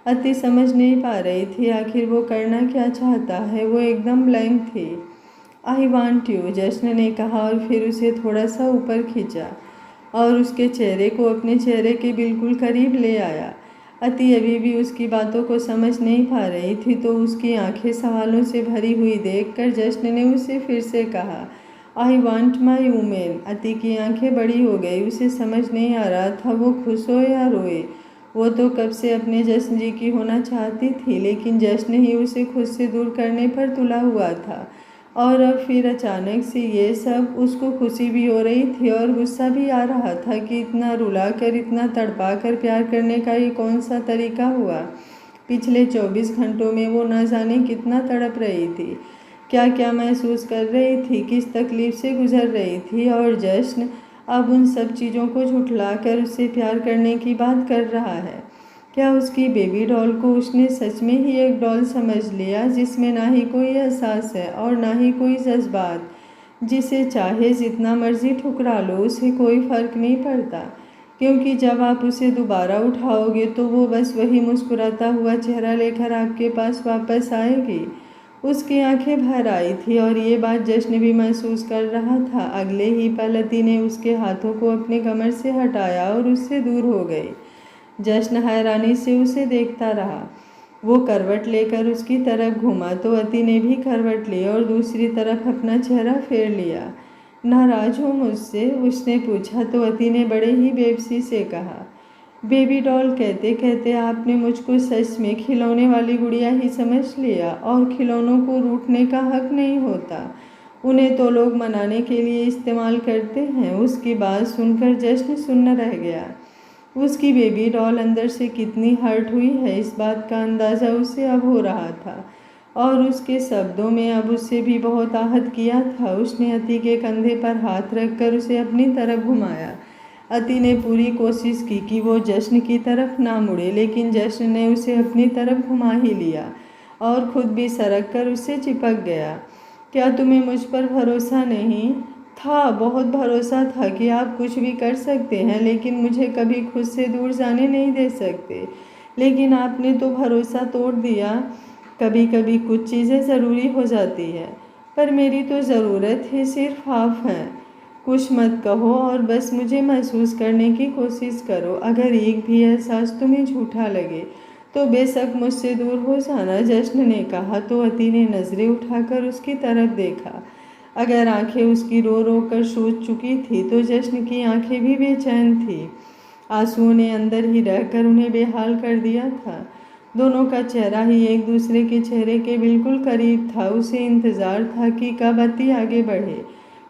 अति समझ नहीं पा रही थी आखिर वो करना क्या चाहता है। वो एकदम ब्लैंक थी। आई वांट यू, जश्न ने कहा और फिर उसे थोड़ा सा ऊपर खींचा और उसके चेहरे को अपने चेहरे के बिल्कुल करीब ले आया। अति अभी भी उसकी बातों को समझ नहीं पा रही थी, तो उसकी आंखें सवालों से भरी हुई देखकर जश्न ने उसे फिर से कहा, आई वांट माई वुमेन। अति की आंखें बड़ी हो गई। उसे समझ नहीं आ रहा था वो खुश हो या रोए। वो तो कब से अपने जश्न जी की होना चाहती थी, लेकिन जश्न ही उसे खुद से दूर करने पर तुला हुआ था। और अब फिर अचानक से ये सब, उसको खुशी भी हो रही थी और गुस्सा भी आ रहा था कि इतना रुलाकर, इतना तड़पाकर प्यार करने का ये कौन सा तरीका हुआ। पिछले 24 घंटों में वो न जाने कितना तड़प रही थी, क्या क्या महसूस कर रही थी, किस तकलीफ से गुजर रही थी, और जश्न अब उन सब चीज़ों को झुठलाकर उससे प्यार करने की बात कर रहा है। क्या उसकी बेबी डॉल को उसने सच में ही एक डॉल समझ लिया, जिसमें ना ही कोई एहसास है और ना ही कोई जज्बात, जिसे चाहे जितना मर्जी ठुकरा लो उसे कोई फ़र्क नहीं पड़ता, क्योंकि जब आप उसे दोबारा उठाओगे तो वो बस वही मुस्कुराता हुआ चेहरा लेकर आपके पास वापस आएगी। उसकी आंखें भर आई थी और ये बात जश्न भी महसूस कर रहा था। अगले ही पल अति ने उसके हाथों को अपने कमर से हटाया और उससे दूर हो गई। जश्न हैरानी से उसे देखता रहा। वो करवट लेकर उसकी तरफ घूमा तो अति ने भी करवट ली और दूसरी तरफ अपना चेहरा फेर लिया। नाराज हो मुझसे, उसने पूछा तो अति ने बड़े ही बेबसी से कहा। बेबी डॉल कहते कहते आपने मुझको सच में खिलौने वाली गुड़िया ही समझ लिया, और खिलौनों को रूठने का हक नहीं होता, उन्हें तो लोग मनाने के लिए इस्तेमाल करते हैं। उसकी बात सुनकर जश्न सुन्न रह गया। उसकी बेबी डॉल अंदर से कितनी हर्ट हुई है, इस बात का अंदाज़ा उसे अब हो रहा था, और उसके शब्दों में अब उससे भी बहुत आहत किया था। उसने अति के कंधे पर हाथ रखकर उसे अपनी तरफ घुमाया। अति ने पूरी कोशिश की कि वो जश्न की तरफ ना मुड़े, लेकिन जश्न ने उसे अपनी तरफ घुमा ही लिया और खुद भी सरक कर उससे चिपक गया। क्या तुम्हें मुझ पर भरोसा नहीं था? बहुत भरोसा था कि आप कुछ भी कर सकते हैं, लेकिन मुझे कभी खुद से दूर जाने नहीं दे सकते। लेकिन आपने तो भरोसा तोड़ दिया। कभी कभी कुछ चीज़ें ज़रूरी हो जाती है, पर मेरी तो ज़रूरत ही सिर्फ आप हैं। कुछ मत कहो और बस मुझे महसूस करने की कोशिश करो। अगर एक भी एहसास तुम्हें झूठा लगे तो बेशक मुझसे दूर हो जाना, जश्न ने कहा तो अति ने नज़रें उठाकर उसकी तरफ देखा। अगर आंखें उसकी रो रो कर सूज चुकी थी तो जश्न की आंखें भी बेचैन थी। आंसुओं ने अंदर ही रहकर उन्हें बेहाल कर दिया था। दोनों का चेहरा ही एक दूसरे के चेहरे के बिल्कुल करीब था। उसे इंतज़ार था कि कब अति आगे बढ़े,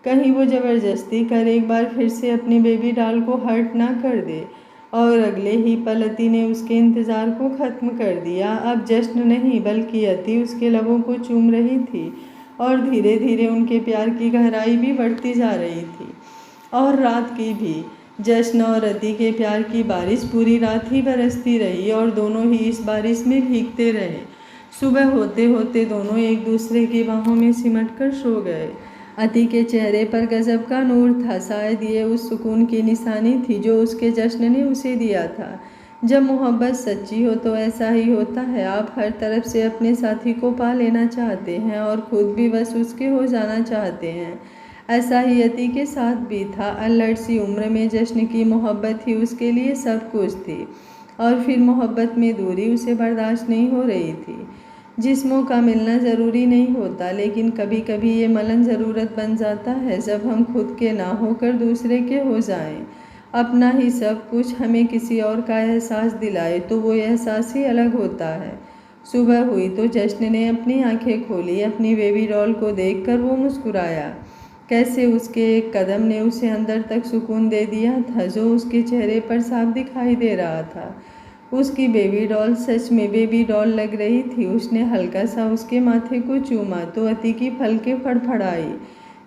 कहीं वो ज़बरदस्ती कर एक बार फिर से अपनी बेबी डॉल को हर्ट ना कर दे। और अगले ही पल अति ने उसके इंतज़ार को ख़त्म कर दिया। अब जश्न नहीं बल्कि अति उसके लबों को चूम रही थी और धीरे धीरे उनके प्यार की गहराई भी बढ़ती जा रही थी। और रात की भी जश्न और अति के प्यार की बारिश पूरी रात ही बरसती रही और दोनों ही इस बारिश में भीगते रहे। सुबह होते होते दोनों एक दूसरे की बाहों में सिमट कर सो गए। अति के चेहरे पर गजब का नूर था। शायद ये उस सुकून की निशानी थी जो उसके जश्न ने उसे दिया था। जब मोहब्बत सच्ची हो तो ऐसा ही होता है। आप हर तरफ से अपने साथी को पा लेना चाहते हैं और खुद भी बस उसके हो जाना चाहते हैं। ऐसा ही अति के साथ भी था। अल्लड़ सी उम्र में जश्न की मोहब्बत ही उसके लिए सब कुछ थी, और फिर मोहब्बत में दूरी उसे बर्दाश्त नहीं हो रही थी। जिस्मों का मिलना ज़रूरी नहीं होता, लेकिन कभी कभी ये मिलन ज़रूरत बन जाता है, जब हम खुद के ना होकर दूसरे के हो जाएं। अपना ही सब कुछ हमें किसी और का एहसास दिलाए तो वो एहसास ही अलग होता है। सुबह हुई तो जश्न ने अपनी आंखें खोली। अपनी बेबी डॉल को देखकर वो मुस्कुराया। कैसे उसके एक कदम ने उसे अंदर तक सुकून दे दिया था, जो उसके चेहरे पर साफ दिखाई दे रहा था। उसकी बेबी डॉल सच में बेबी डॉल लग रही थी। उसने हल्का सा उसके माथे को चूमा तो अति की पलकें फड़फड़ाई।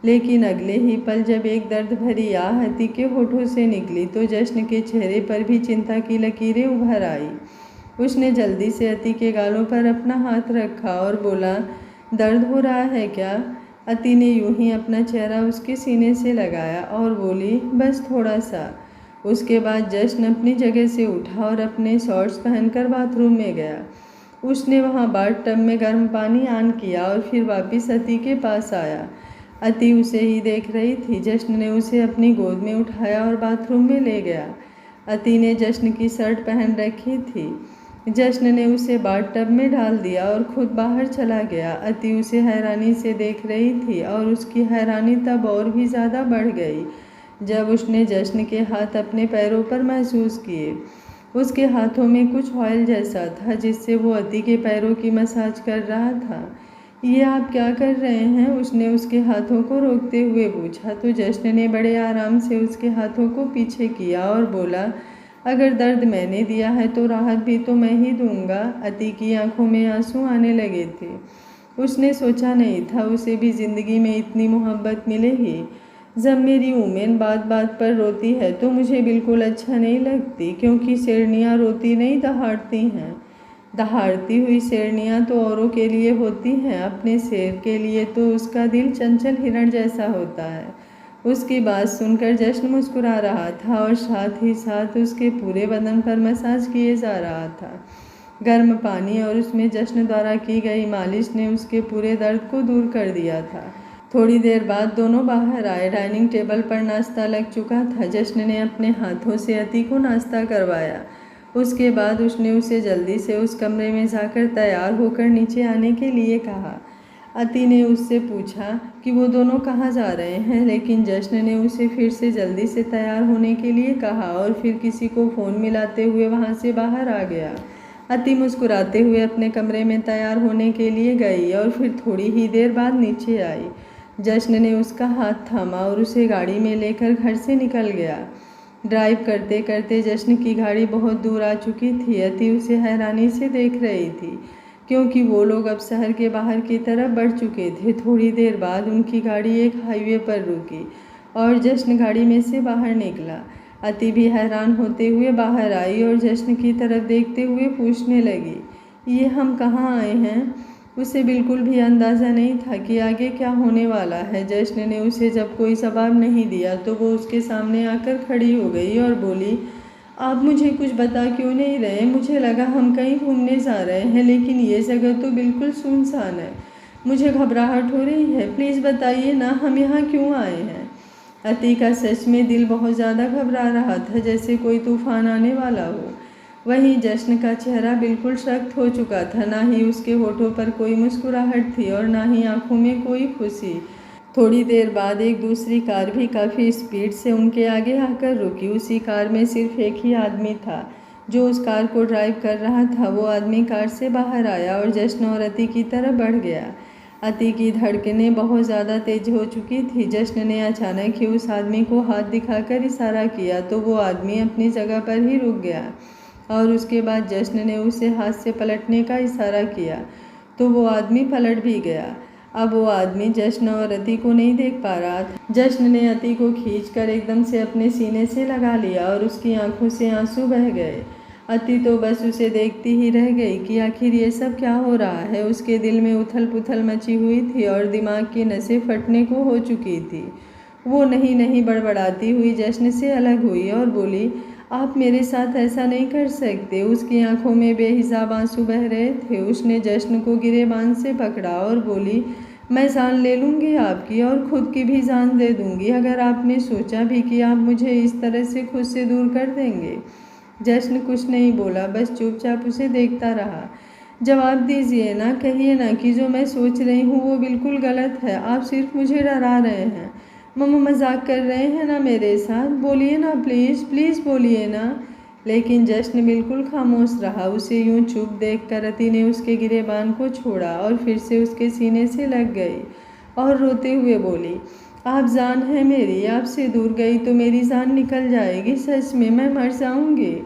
लेकिन अगले ही पल जब एक दर्द भरी आह अति के होठों से निकली तो जश्न के चेहरे पर भी चिंता की लकीरें उभर आई। उसने जल्दी से अति के गालों पर अपना हाथ रखा और बोला, दर्द हो रहा है क्या? अति ने यूं ही अपना चेहरा उसके सीने से लगाया और बोली, बस थोड़ा सा। उसके बाद जश्न अपनी जगह से उठा और अपने शॉर्ट्स पहनकर बाथरूम में गया। उसने वहां बाथ टब में गर्म पानी ऑन किया और फिर वापस अति के पास आया। अति उसे ही देख रही थी। जश्न ने उसे अपनी गोद में उठाया और बाथरूम में ले गया। अति ने जश्न की शर्ट पहन रखी थी। जश्न ने उसे बाथ टब में डाल दिया और खुद बाहर चला गया। अति उसे हैरानी से देख रही थी और उसकी हैरानी तब और भी ज़्यादा बढ़ गई जब उसने जश्न के हाथ अपने पैरों पर महसूस किए। उसके हाथों में कुछ ऑयल जैसा था जिससे वो अति के पैरों की मसाज कर रहा था। ये आप क्या कर रहे हैं? उसने उसके हाथों को रोकते हुए पूछा तो जश्न ने बड़े आराम से उसके हाथों को पीछे किया और बोला, अगर दर्द मैंने दिया है तो राहत भी तो मैं ही दूंगा। अति की आंखों में आंसू आने लगे थे। उसने सोचा नहीं था उसे भी जिंदगी में इतनी मोहब्बत मिलेगी। जब मेरी उमेन बात बात पर रोती है तो मुझे बिल्कुल अच्छा नहीं लगती, क्योंकि शेरनियाँ रोती नहीं दहाड़ती हैं। दहाड़ती हुई शेरनियाँ तो औरों के लिए होती हैं, अपने शेर के लिए तो उसका दिल चंचल हिरण जैसा होता है। उसकी बात सुनकर जश्न मुस्कुरा रहा था और साथ ही साथ उसके पूरे बदन पर मसाज किए जा रहा था। गर्म पानी और उसमें जश्न द्वारा की गई मालिश ने उसके पूरे दर्द को दूर कर दिया था। थोड़ी देर बाद दोनों बाहर आए। डाइनिंग टेबल पर नाश्ता लग चुका था। जश्न ने अपने हाथों से अति को नाश्ता करवाया। उसके बाद उसने उसे जल्दी से उस कमरे में जाकर तैयार होकर नीचे आने के लिए कहा। अति ने उससे पूछा कि वो दोनों कहाँ जा रहे हैं, लेकिन जश्न ने उसे फिर से जल्दी से तैयार होने के लिए कहा और फिर किसी को फ़ोन मिलाते हुए वहाँ से बाहर आ गया। अति मुस्कुराते हुए अपने कमरे में तैयार होने के लिए गई और फिर थोड़ी ही देर बाद नीचे आई। जश्न ने उसका हाथ थामा और उसे गाड़ी में लेकर घर से निकल गया। ड्राइव करते करते जश्न की गाड़ी बहुत दूर आ चुकी थी। अति उसे हैरानी से देख रही थी, क्योंकि वो लोग अब शहर के बाहर की तरफ बढ़ चुके थे। थोड़ी देर बाद उनकी गाड़ी एक हाईवे पर रुकी और जश्न गाड़ी में से बाहर निकला। अति भी हैरान होते हुए बाहर आई और जश्न की तरफ देखते हुए पूछने लगी, ये हम कहाँ आए हैं? उसे बिल्कुल भी अंदाज़ा नहीं था कि आगे क्या होने वाला है। जश्न ने उसे जब कोई जवाब नहीं दिया तो वो उसके सामने आकर खड़ी हो गई और बोली, आप मुझे कुछ बता क्यों नहीं रहे? मुझे लगा हम कहीं घूमने जा रहे हैं, लेकिन ये जगह तो बिल्कुल सुनसान है। मुझे घबराहट हो रही है। प्लीज़ बताइए ना, हम यहाँ क्यों आए हैं? अति का सच में दिल बहुत ज़्यादा घबरा रहा था, जैसे कोई तूफान आने वाला हो। वहीं जश्न का चेहरा बिल्कुल सख्त हो चुका था। ना ही उसके होठों पर कोई मुस्कुराहट थी और ना ही आंखों में कोई खुशी। थोड़ी देर बाद एक दूसरी कार भी काफ़ी स्पीड से उनके आगे आकर रुकी। उसी कार में सिर्फ एक ही आदमी था जो उस कार को ड्राइव कर रहा था। वो आदमी कार से बाहर आया और जश्न और अति की तरफ बढ़ गया। अति की धड़कनें बहुत ज़्यादा तेज हो चुकी थी। जश्न ने अचानक ही उस आदमी को हाथ दिखाकर इशारा किया तो वो आदमी अपनी जगह पर ही रुक गया और उसके बाद जश्न ने उसे हाथ से पलटने का इशारा किया तो वो आदमी पलट भी गया। अब वो आदमी जश्न और अति को नहीं देख पा रहा था। जश्न ने अति को खींचकर एकदम से अपने सीने से लगा लिया और उसकी आंखों से आंसू बह गए। अति तो बस उसे देखती ही रह गई कि आखिर ये सब क्या हो रहा है। उसके दिल में उथल पुथल मची हुई थी और दिमाग की नसें फटने को हो चुकी थी। वो नहीं नहीं बड़बड़ाती हुई जश्न से अलग हुई और बोली, आप मेरे साथ ऐसा नहीं कर सकते। उसकी आंखों में बेहिसाब आंसू बह रहे थे। उसने जश्न को गिरेबान से पकड़ा और बोली, मैं जान ले लूँगी आपकी और ख़ुद की भी जान दे दूँगी अगर आपने सोचा भी कि आप मुझे इस तरह से खुद से दूर कर देंगे। जश्न कुछ नहीं बोला, बस चुपचाप उसे देखता रहा। जवाब दीजिए ना, कहिए ना कि जो मैं सोच रही हूँ वो बिल्कुल गलत है। आप सिर्फ मुझे डरा रहे हैं। मम्मा मजाक कर रहे हैं ना मेरे साथ? बोलिए ना प्लीज़, प्लीज़ बोलिए ना। लेकिन जश्न बिल्कुल खामोश रहा। उसे यूं चुप देखकर अति ने उसके गिरेबान को छोड़ा और फिर से उसके सीने से लग गई और रोते हुए बोली, आप जान है मेरी, आपसे दूर गई तो मेरी जान निकल जाएगी। सच में मैं मर जाऊंगी।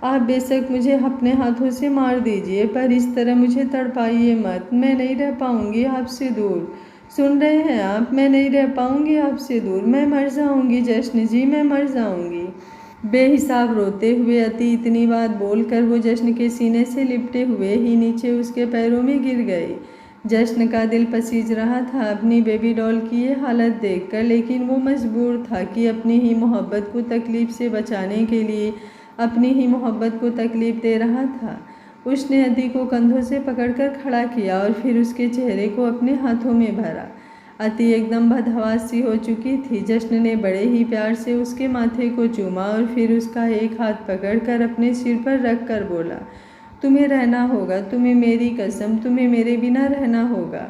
आप बेशक मुझे अपने हाथों से मार दीजिए, पर इस तरह मुझे तड़पाइए मत। मैं नहीं रह पाऊंगी आपसे दूर। सुन रहे हैं आप? मैं नहीं रह पाऊंगी आपसे दूर, मैं मर जाऊंगी जश्न जी, मैं मर जाऊंगी। बेहिसाब रोते हुए अति इतनी बात बोलकर वो जश्न के सीने से लिपटे हुए ही नीचे उसके पैरों में गिर गई। जश्न का दिल पसीज रहा था अपनी बेबी डॉल की ये हालत देखकर, लेकिन वो मजबूर था कि अपनी ही मोहब्बत को तकलीफ से बचाने के लिए अपनी ही मोहब्बत को तकलीफ दे रहा था। उसने अति को कंधों से पकड़कर खड़ा किया और फिर उसके चेहरे को अपने हाथों में भरा। अति एकदम बदहवास सी हो चुकी थी। जश्न ने बड़े ही प्यार से उसके माथे को चूमा और फिर उसका एक हाथ पकड़कर अपने सिर पर रख कर बोला, तुम्हें रहना होगा, तुम्हें मेरी कसम, तुम्हें मेरे बिना रहना होगा।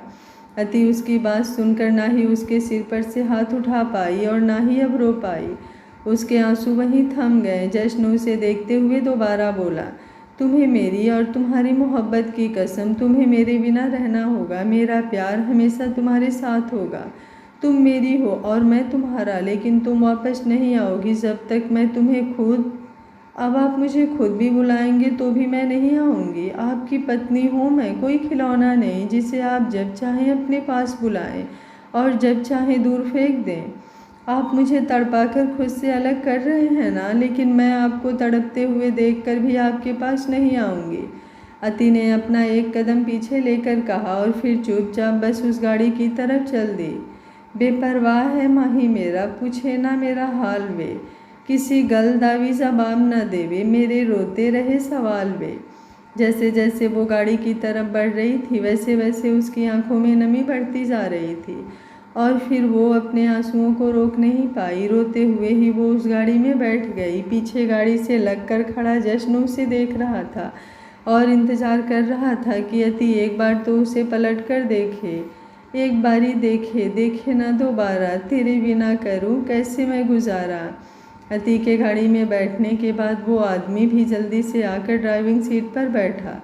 अति उसकी बात सुनकर ना ही उसके सिर पर से हाथ उठा पाई और ना ही अब रो पाई। उसके आंसू वहीं थम गए। जश्न उसे देखते हुए दोबारा बोला, तुम्हें मेरी और तुम्हारी मोहब्बत की कसम, तुम्हें मेरे बिना रहना होगा, मेरा प्यार हमेशा तुम्हारे साथ होगा। तुम मेरी हो और मैं तुम्हारा, लेकिन तुम वापस नहीं आओगी जब तक मैं तुम्हें खुद, अब आप मुझे खुद भी बुलाएंगे तो भी मैं नहीं आऊँगी। आपकी पत्नी हूँ मैं, कोई खिलौना नहीं जिसे आप जब चाहें अपने पास बुलाएं और जब चाहें दूर फेंक दें। आप मुझे तड़पाकर खुद से अलग कर रहे हैं ना, लेकिन मैं आपको तड़पते हुए देखकर भी आपके पास नहीं आऊँगी। अति ने अपना एक कदम पीछे लेकर कहा और फिर चुपचाप बस उस गाड़ी की तरफ चल दी। बेपरवाह है माही मेरा, पूछे ना मेरा हाल वे, किसी गलदावी जवाब न देवे, मेरे रोते रहे सवाल वे। जैसे जैसे वो गाड़ी की तरफ बढ़ रही थी वैसे वैसे उसकी आंखों में नमी बढ़ती जा रही थी और फिर वो अपने आंसुओं को रोक नहीं पाई। रोते हुए ही वो उस गाड़ी में बैठ गई। पीछे गाड़ी से लगकर खड़ा जश्न उसे देख रहा था और इंतज़ार कर रहा था कि अति एक बार तो उसे पलट कर देखे, एक बारी देखे, देखे ना दोबारा, तेरे बिना करूं कैसे मैं गुजारा। अति के गाड़ी में बैठने के बाद वो आदमी भी जल्दी से आकर ड्राइविंग सीट पर बैठा,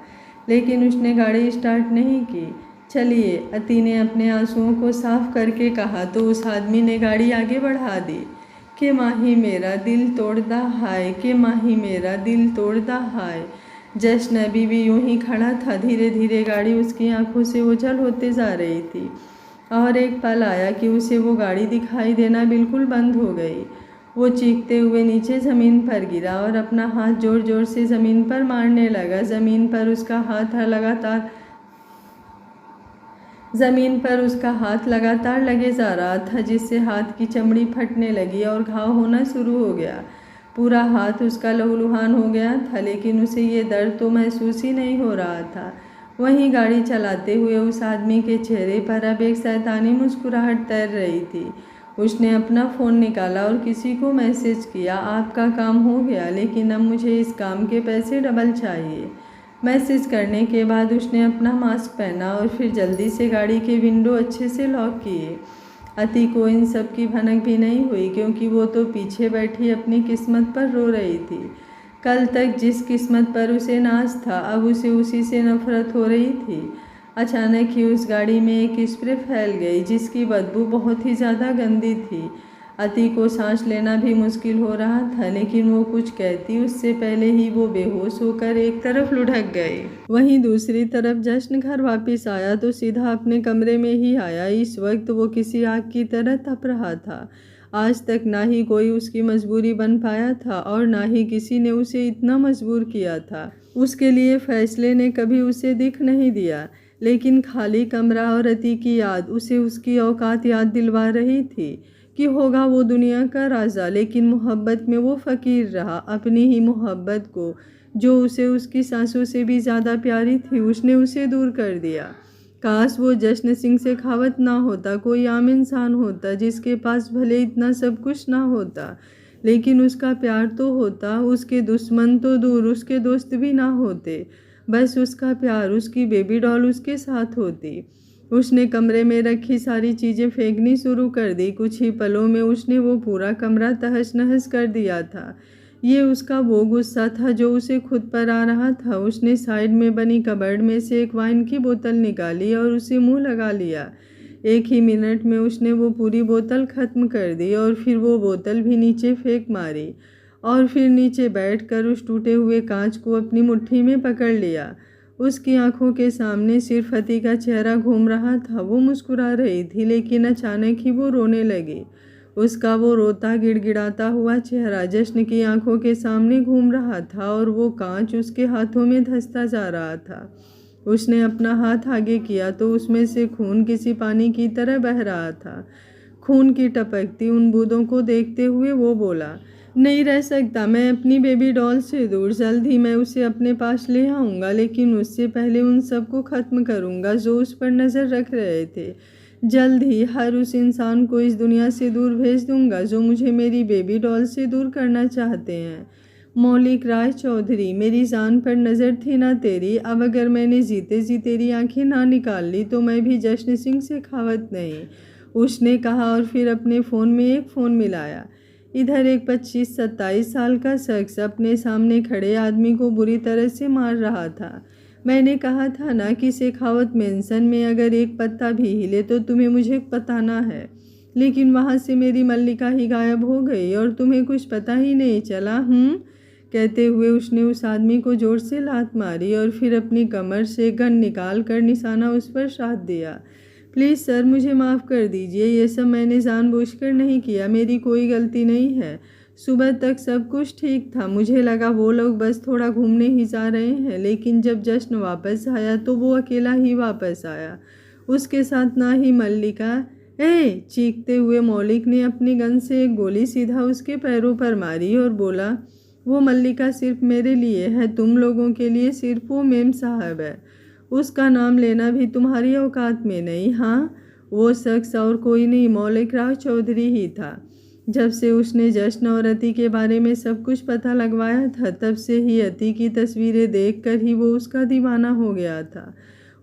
लेकिन उसने गाड़ी स्टार्ट नहीं की। चलिए, अति ने अपने आंसुओं को साफ करके कहा तो उस आदमी ने गाड़ी आगे बढ़ा दी। के माही मेरा दिल तोड़दा हाय, के माही मेरा दिल तोड़दा हाय। जश्न अभी भी यूं ही खड़ा था। धीरे धीरे गाड़ी उसकी आंखों से ओझल होते जा रही थी और एक पल आया कि उसे वो गाड़ी दिखाई देना बिल्कुल बंद हो गई। वो चीखते हुए नीचे ज़मीन पर गिरा और अपना हाथ जोर जोर से ज़मीन पर मारने लगा। ज़मीन पर उसका हाथ लगातार लगे जा रहा था, जिससे हाथ की चमड़ी फटने लगी और घाव होना शुरू हो गया। पूरा हाथ उसका लहूलुहान हो गया था, लेकिन उसे ये दर्द तो महसूस ही नहीं हो रहा था। वहीं गाड़ी चलाते हुए उस आदमी के चेहरे पर अब एक शैतानी मुस्कुराहट तैर रही थी। उसने अपना फ़ोन निकाला और किसी को मैसेज किया, आपका काम हो गया, लेकिन अब मुझे इस काम के पैसे डबल चाहिए। मैसेज करने के बाद उसने अपना मास्क पहना और फिर जल्दी से गाड़ी के विंडो अच्छे से लॉक किए। अति को इन सब की भनक भी नहीं हुई, क्योंकि वो तो पीछे बैठी अपनी किस्मत पर रो रही थी। कल तक जिस किस्मत पर उसे नाज था, अब उसे उसी से नफरत हो रही थी। अचानक ही उस गाड़ी में एक स्प्रे फैल गई, जिसकी बदबू बहुत ही ज़्यादा गंदी थी। अति को सांस लेना भी मुश्किल हो रहा था, लेकिन वो कुछ कहती उससे पहले ही वो बेहोश होकर एक तरफ लुढ़क गए। वहीं दूसरी तरफ जश्न घर वापस आया तो सीधा अपने कमरे में ही आया। इस वक्त वो किसी आग की तरह तप रहा था। आज तक ना ही कोई उसकी मजबूरी बन पाया था और ना ही किसी ने उसे इतना मजबूर किया था। उसके लिए फैसले ने कभी उसे दिख नहीं दिया, लेकिन खाली कमरा और अति की याद उसे उसकी औकात याद दिलवा रही थी कि होगा वो दुनिया का राजा, लेकिन मोहब्बत में वो फ़कीर रहा। अपनी ही मोहब्बत को, जो उसे उसकी सांसों से भी ज़्यादा प्यारी थी, उसने उसे दूर कर दिया। काश वो जश्न सिंह शेखावत ना होता, कोई आम इंसान होता जिसके पास भले इतना सब कुछ ना होता, लेकिन उसका प्यार तो होता। उसके दुश्मन तो दूर, उसके दोस्त भी ना होते, बस उसका प्यार, उसकी बेबी डॉल उसके साथ होती। उसने कमरे में रखी सारी चीज़ें फेंकनी शुरू कर दी। कुछ ही पलों में उसने वो पूरा कमरा तहस नहस कर दिया था। ये उसका वो गुस्सा था जो उसे खुद पर आ रहा था। उसने साइड में बनी कबर्ड में से एक वाइन की बोतल निकाली और उसे मुंह लगा लिया। एक ही मिनट में उसने वो पूरी बोतल ख़त्म कर दी और फिर वो बोतल भी नीचे फेंक मारी और फिर नीचे बैठकर उस टूटे हुए कांच को अपनी मुट्ठी में पकड़ लिया। उसकी आंखों के सामने सिर्फ अति का चेहरा घूम रहा था। वो मुस्कुरा रही थी, लेकिन अचानक ही वो रोने लगी। उसका वो रोता गिड़गिड़ाता हुआ चेहरा जश्न की आंखों के सामने घूम रहा था और वो कांच उसके हाथों में धंसता जा रहा था। उसने अपना हाथ आगे किया तो उसमें से खून किसी पानी की तरह बह रहा था। खून की टपकती उन बूंदों को देखते हुए वो बोला, नहीं रह सकता मैं अपनी बेबी डॉल से दूर। जल्द ही मैं उसे अपने पास ले आऊँगा, लेकिन उससे पहले उन सबको ख़त्म करूँगा जो उस पर नज़र रख रहे थे। जल्द ही हर उस इंसान को इस दुनिया से दूर भेज दूँगा जो मुझे मेरी बेबी डॉल से दूर करना चाहते हैं। मौलिक राय चौधरी, मेरी जान पर नज़र थी ना तेरी। अब अगर मैंने जीते जी तेरी आंखें ना निकाल ली तो मैं भी जश्न सिंह शेखावत नहीं, उसने कहा और फिर अपने फ़ोन में एक फ़ोन मिलाया। इधर एक 25-27 साल का शख्स अपने सामने खड़े आदमी को बुरी तरह से मार रहा था। मैंने कहा था ना कि शेखावत मेंशन में अगर एक पत्ता भी हिले तो तुम्हें मुझे बताना है, लेकिन वहाँ से मेरी मल्लिका ही गायब हो गई और तुम्हें कुछ पता ही नहीं चला। कहते हुए उसने उस आदमी को जोर से लात मारी और फिर अपनी कमर से गन निकाल कर निशाना उस पर साध दिया। प्लीज़ सर, मुझे माफ़ कर दीजिए, ये सब मैंने जानबूझकर नहीं किया, मेरी कोई गलती नहीं है। सुबह तक सब कुछ ठीक था, मुझे लगा वो लोग बस थोड़ा घूमने ही जा रहे हैं, लेकिन जब जश्न वापस आया तो वो अकेला ही वापस आया, उसके साथ ना ही मल्लिका। चीखते हुए मौलिक ने अपनी गन से एक गोली सीधा उसके पैरों पर मारी और बोला, वो मल्लिका सिर्फ मेरे लिए है, तुम लोगों के लिए सिर्फ वो मेम साहब है। उसका नाम लेना भी तुम्हारी औकात में नहीं। हाँ, वो शख्स और कोई नहीं, मौलिक राव चौधरी ही था। जब से उसने जश्न और अति के बारे में सब कुछ पता लगवाया था, तब से ही अति की तस्वीरें देखकर ही वो उसका दीवाना हो गया था।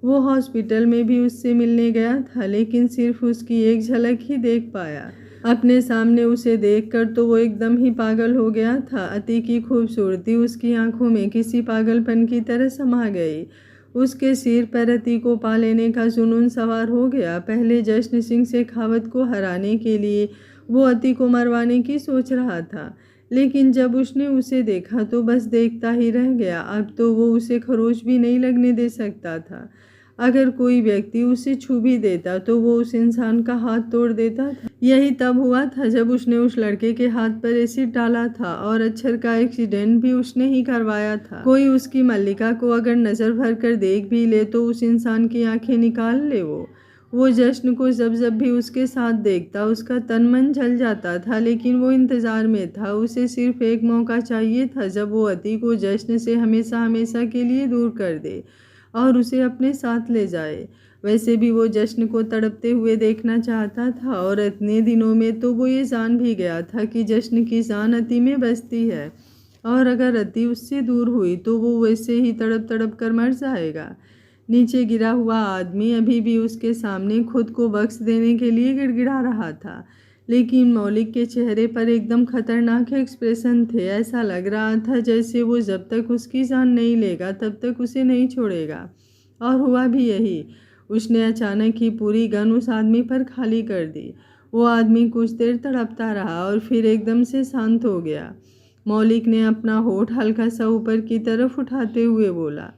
वो हॉस्पिटल में भी उससे मिलने गया था, लेकिन सिर्फ उसकी एक झलक ही देख पाया। अपने सामने उसे देखकर तो वो एकदम ही पागल हो गया था। अति की खूबसूरती उसकी आंखों में किसी पागलपन की तरह समा गई। उसके सिर पर अति को पा लेने का जुनून सवार हो गया। पहले जश्न सिंह शेखावत को हराने के लिए वो अति को मरवाने की सोच रहा था, लेकिन जब उसने उसे देखा तो बस देखता ही रह गया। अब तो वो उसे खरोच भी नहीं लगने दे सकता था। अगर कोई व्यक्ति उसे छू भी देता तो वो उस इंसान का हाथ तोड़ देता था। यही तब हुआ था जब उसने उस लड़के के हाथ पर एसिड डाला था और अक्षर का एक्सीडेंट भी उसने ही करवाया था। कोई उसकी मल्लिका को अगर नज़र भर कर देख भी ले तो उस इंसान की आंखें निकाल ले। वो जश्न को जब जब भी उसके साथ देखता उसका तन मन जल जाता था, लेकिन वो इंतज़ार में था। उसे सिर्फ एक मौका चाहिए था जब वो अति को जश्न से हमेशा हमेशा के लिए दूर कर दे और उसे अपने साथ ले जाए। वैसे भी वो जश्न को तड़पते हुए देखना चाहता था और इतने दिनों में तो वो ये जान भी गया था कि जश्न की जान अति में बसती है और अगर अति उससे दूर हुई तो वो वैसे ही तड़प तड़प कर मर जाएगा। नीचे गिरा हुआ आदमी अभी भी उसके सामने खुद को बख्श देने के लिए गिड़गिड़ा रहा था, लेकिन मौलिक के चेहरे पर एकदम खतरनाक एक्सप्रेशन थे। ऐसा लग रहा था जैसे वो जब तक उसकी जान नहीं लेगा तब तक उसे नहीं छोड़ेगा। और हुआ भी यही। उसने अचानक ही पूरी गन उस आदमी पर खाली कर दी। वो आदमी कुछ देर तड़पता रहा और फिर एकदम से शांत हो गया। मौलिक ने अपना होठ हल्का सा ऊपर की तरफ उठाते हुए बोला,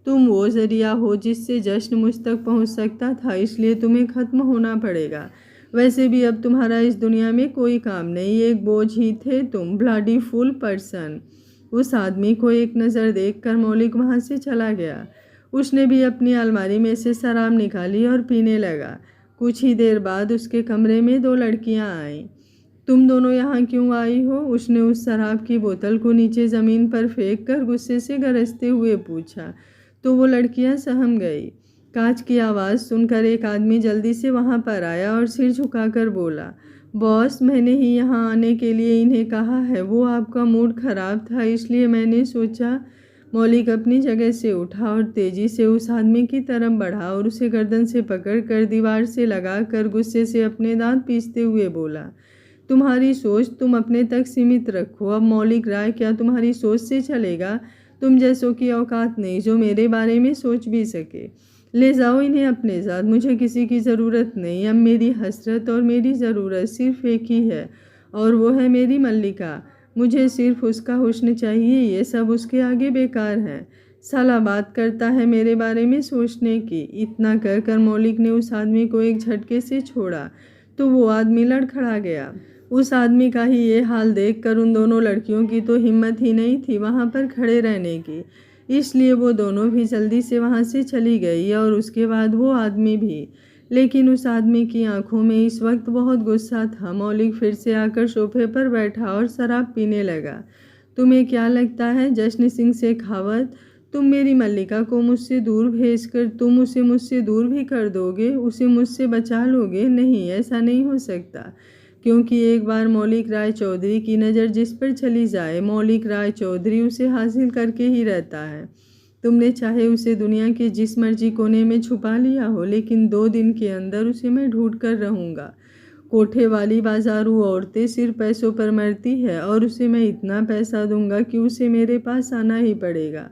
तुम वो जरिया हो जिससे जश्न मुझ तक पहुंच सकता था, इसलिए तुम्हें ख़त्म होना पड़ेगा। वैसे भी अब तुम्हारा इस दुनिया में कोई काम नहीं, एक बोझ ही थे तुम, ब्लडी फुल पर्सन। उस आदमी को एक नज़र देखकर मौलिक वहाँ से चला गया। उसने भी अपनी अलमारी में से शराब निकाली और पीने लगा। कुछ ही देर बाद उसके कमरे में 2 लड़कियां आईं। तुम दोनों यहाँ क्यों आई हो? उसने उस शराब की बोतल को नीचे ज़मीन पर फेंक कर गुस्से से गरजते हुए पूछा, तो वो लड़कियां सहम गई। कांच की आवाज़ सुनकर एक आदमी जल्दी से वहाँ पर आया और सिर झुकाकर बोला, बॉस, मैंने ही यहाँ आने के लिए इन्हें कहा है। वो आपका मूड खराब था इसलिए मैंने सोचा। मौलिक अपनी जगह से उठा और तेजी से उस आदमी की तरफ बढ़ा और उसे गर्दन से पकड़कर दीवार से लगाकर गुस्से से अपने दांत पीसते हुए बोला, तुम्हारी सोच तुम अपने तक सीमित रखो। अब मौलिक राय क्या तुम्हारी सोच से चलेगा? तुम जैसों की औकात नहीं जो मेरे बारे में सोच भी सके। ले जाओ इन्हें अपने साथ, मुझे किसी की ज़रूरत नहीं। अब मेरी हसरत और मेरी ज़रूरत सिर्फ एक ही है और वो है मेरी मल्लिका। मुझे सिर्फ उसका हुस्न चाहिए, ये सब उसके आगे बेकार है। साला बात करता है मेरे बारे में सोचने की। इतना कहकर मौलिक ने उस आदमी को एक झटके से छोड़ा तो वो आदमी लड़खड़ा गया। उस आदमी का ही ये हाल देखकर उन दोनों लड़कियों की तो हिम्मत ही नहीं थी वहाँ पर खड़े रहने की, इसलिए वो दोनों भी जल्दी से वहाँ से चली गई और उसके बाद वो आदमी भी। लेकिन उस आदमी की आंखों में इस वक्त बहुत गुस्सा था। मौलिक फिर से आकर सोफे पर बैठा और शराब पीने लगा। तुम्हें क्या लगता है जश्न सिंह शेखावत, तुम मेरी मल्लिका को मुझसे दूर भेजकर तुम उसे मुझसे दूर भी कर दोगे, उसे मुझसे बचा लोगे? नहीं, ऐसा नहीं हो सकता, क्योंकि एक बार मौलिक राय चौधरी की नज़र जिस पर चली जाए, मौलिक राय चौधरी उसे हासिल करके ही रहता है। तुमने चाहे उसे दुनिया के जिस मर्जी कोने में छुपा लिया हो, लेकिन 2 दिन के अंदर उसे मैं ढूंढ कर रहूँगा। कोठे वाली बाजारू औरतें सिर्फ पैसों पर मरती है और उसे मैं इतना पैसा दूंगा कि उसे मेरे पास आना ही पड़ेगा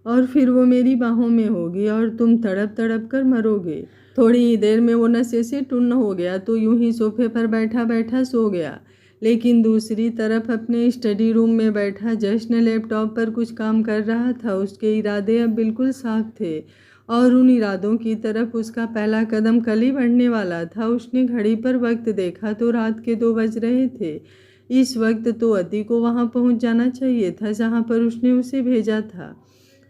और फिर वो मेरी बाहों में होगी और तुम तड़प तड़प कर मरोगे। थोड़ी ही देर में वो नशे से टुन्न हो गया तो यूं ही सोफे पर बैठा बैठा सो गया। लेकिन दूसरी तरफ अपने स्टडी रूम में बैठा जश्न लैपटॉप पर कुछ काम कर रहा था। उसके इरादे अब बिल्कुल साफ थे और उन इरादों की तरफ उसका पहला कदम कल ही बढ़ने वाला था। उसने घड़ी पर वक्त देखा तो रात के 2 बज रहे थे। इस वक्त तो अति को वहां पहुंच जाना चाहिए था जहां पर उसने उसे भेजा था।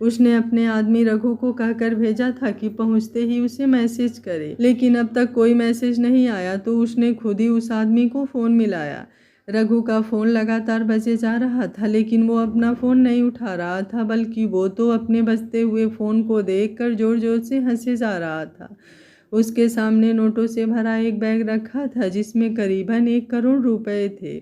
उसने अपने आदमी रघु को कहकर भेजा था कि पहुंचते ही उसे मैसेज करे, लेकिन अब तक कोई मैसेज नहीं आया तो उसने खुद ही उस आदमी को फ़ोन मिलाया। रघु का फ़ोन लगातार बजे जा रहा था, लेकिन वो अपना फ़ोन नहीं उठा रहा था, बल्कि वो तो अपने बजते हुए फ़ोन को देखकर ज़ोर ज़ोर से हंसे जा रहा था। उसके सामने नोटों से भरा एक बैग रखा था जिसमें करीबन 1 करोड़ रुपए थे।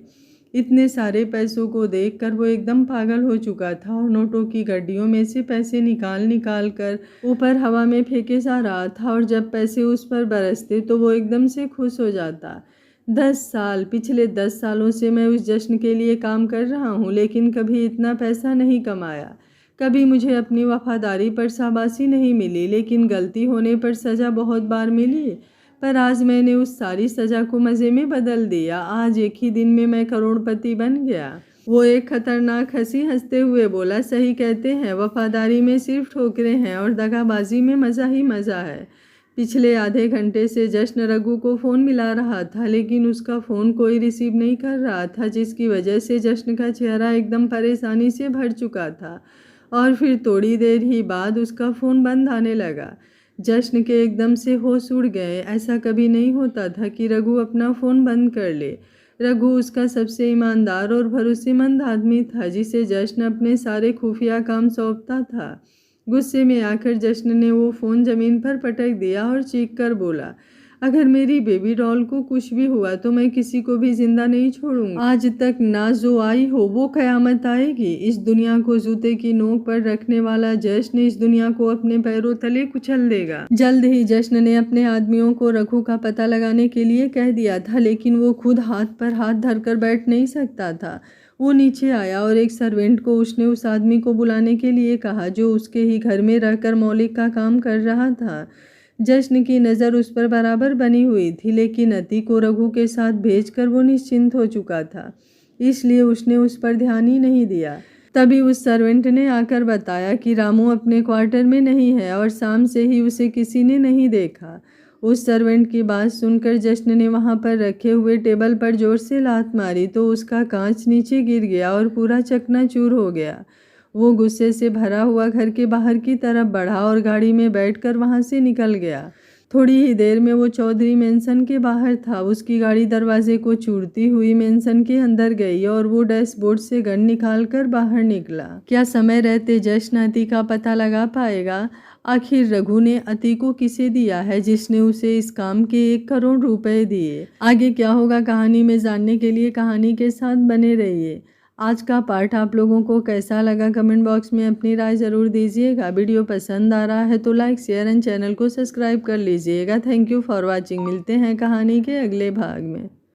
इतने सारे पैसों को देखकर वो एकदम पागल हो चुका था और नोटों की गड्डियों में से पैसे निकाल निकाल कर ऊपर हवा में फेंके जा रहा था और जब पैसे उस पर बरसते तो वो एकदम से खुश हो जाता। 10 साल, पिछले 10 सालों से मैं उस जश्न के लिए काम कर रहा हूँ, लेकिन कभी इतना पैसा नहीं कमाया। कभी मुझे अपनी वफादारी पर शाबाशी नहीं मिली, लेकिन गलती होने पर सज़ा बहुत बार मिली। पर आज मैंने उस सारी सज़ा को मज़े में बदल दिया। आज एक ही दिन में मैं करोड़पति बन गया। वो एक खतरनाक हंसी हंसते हुए बोला, सही कहते हैं, वफादारी में सिर्फ ठोकरें हैं और दगाबाजी में मज़ा ही मज़ा है। पिछले आधे घंटे से जश्न रघु को फ़ोन मिला रहा था, लेकिन उसका फ़ोन कोई रिसीव नहीं कर रहा था, जिसकी वजह से जश्न का चेहरा एकदम परेशानी से भर चुका था। और फिर थोड़ी देर ही बाद उसका फ़ोन बंद आने लगा। जश्न के एकदम से होश उड़ गए। ऐसा कभी नहीं होता था कि रघु अपना फ़ोन बंद कर ले। रघु उसका सबसे ईमानदार और भरोसेमंद आदमी था, जिसे जश्न अपने सारे खुफिया काम सौंपता था। गुस्से में आकर जश्न ने वो फ़ोन ज़मीन पर पटक दिया और चीख कर बोला, अगर मेरी बेबी डॉल को कुछ भी हुआ तो मैं किसी को भी जिंदा नहीं छोड़ूंगा। आज तक ना जो आई हो वो क़यामत आएगी। इस दुनिया को जूते की नोक पर रखने वाला जश्न इस दुनिया को अपने पैरों तले कुचल देगा। जल्द ही जश्न ने अपने आदमियों को रघु का पता लगाने के लिए कह दिया था, लेकिन वो खुद हाथ पर हाथ धरकर बैठ नहीं सकता था। वो नीचे आया और एक सर्वेंट को उसने उस आदमी को बुलाने के लिए कहा जो उसके ही घर में रहकर मौलिक का काम कर रहा था। जश्न की नज़र उस पर बराबर बनी हुई थी, लेकिन अति को रघु के साथ भेजकर वो निश्चिंत हो चुका था, इसलिए उसने उस पर ध्यान ही नहीं दिया। तभी उस सर्वेंट ने आकर बताया कि रामू अपने क्वार्टर में नहीं है और शाम से ही उसे किसी ने नहीं देखा। उस सर्वेंट की बात सुनकर जश्न ने वहां पर रखे हुए टेबल पर जोर से लात मारी तो उसका कांच नीचे गिर गया और पूरा चकनाचूर हो गया। वो गुस्से से भरा हुआ घर के बाहर की तरफ बढ़ा और गाड़ी में बैठकर वहां से निकल गया। थोड़ी ही देर में वो चौधरी मेंशन के बाहर था। उसकी गाड़ी दरवाजे को चूड़ती हुई मेंशन के अंदर गई और वो डैशबोर्ड से गन निकाल कर बाहर निकला। क्या समय रहते जश्न अति का पता लगा पाएगा? आखिर रघु ने अति को किसे दिया है जिसने उसे इस काम के 1 करोड़ रुपए दिए? आगे क्या होगा कहानी में जानने के लिए कहानी के साथ बने रहिए। आज का पार्ट आप लोगों को कैसा लगा कमेंट बॉक्स में अपनी राय ज़रूर दीजिएगा। वीडियो पसंद आ रहा है तो लाइक शेयर एंड चैनल को सब्सक्राइब कर लीजिएगा। Thank you for watching. मिलते हैं कहानी के अगले भाग में।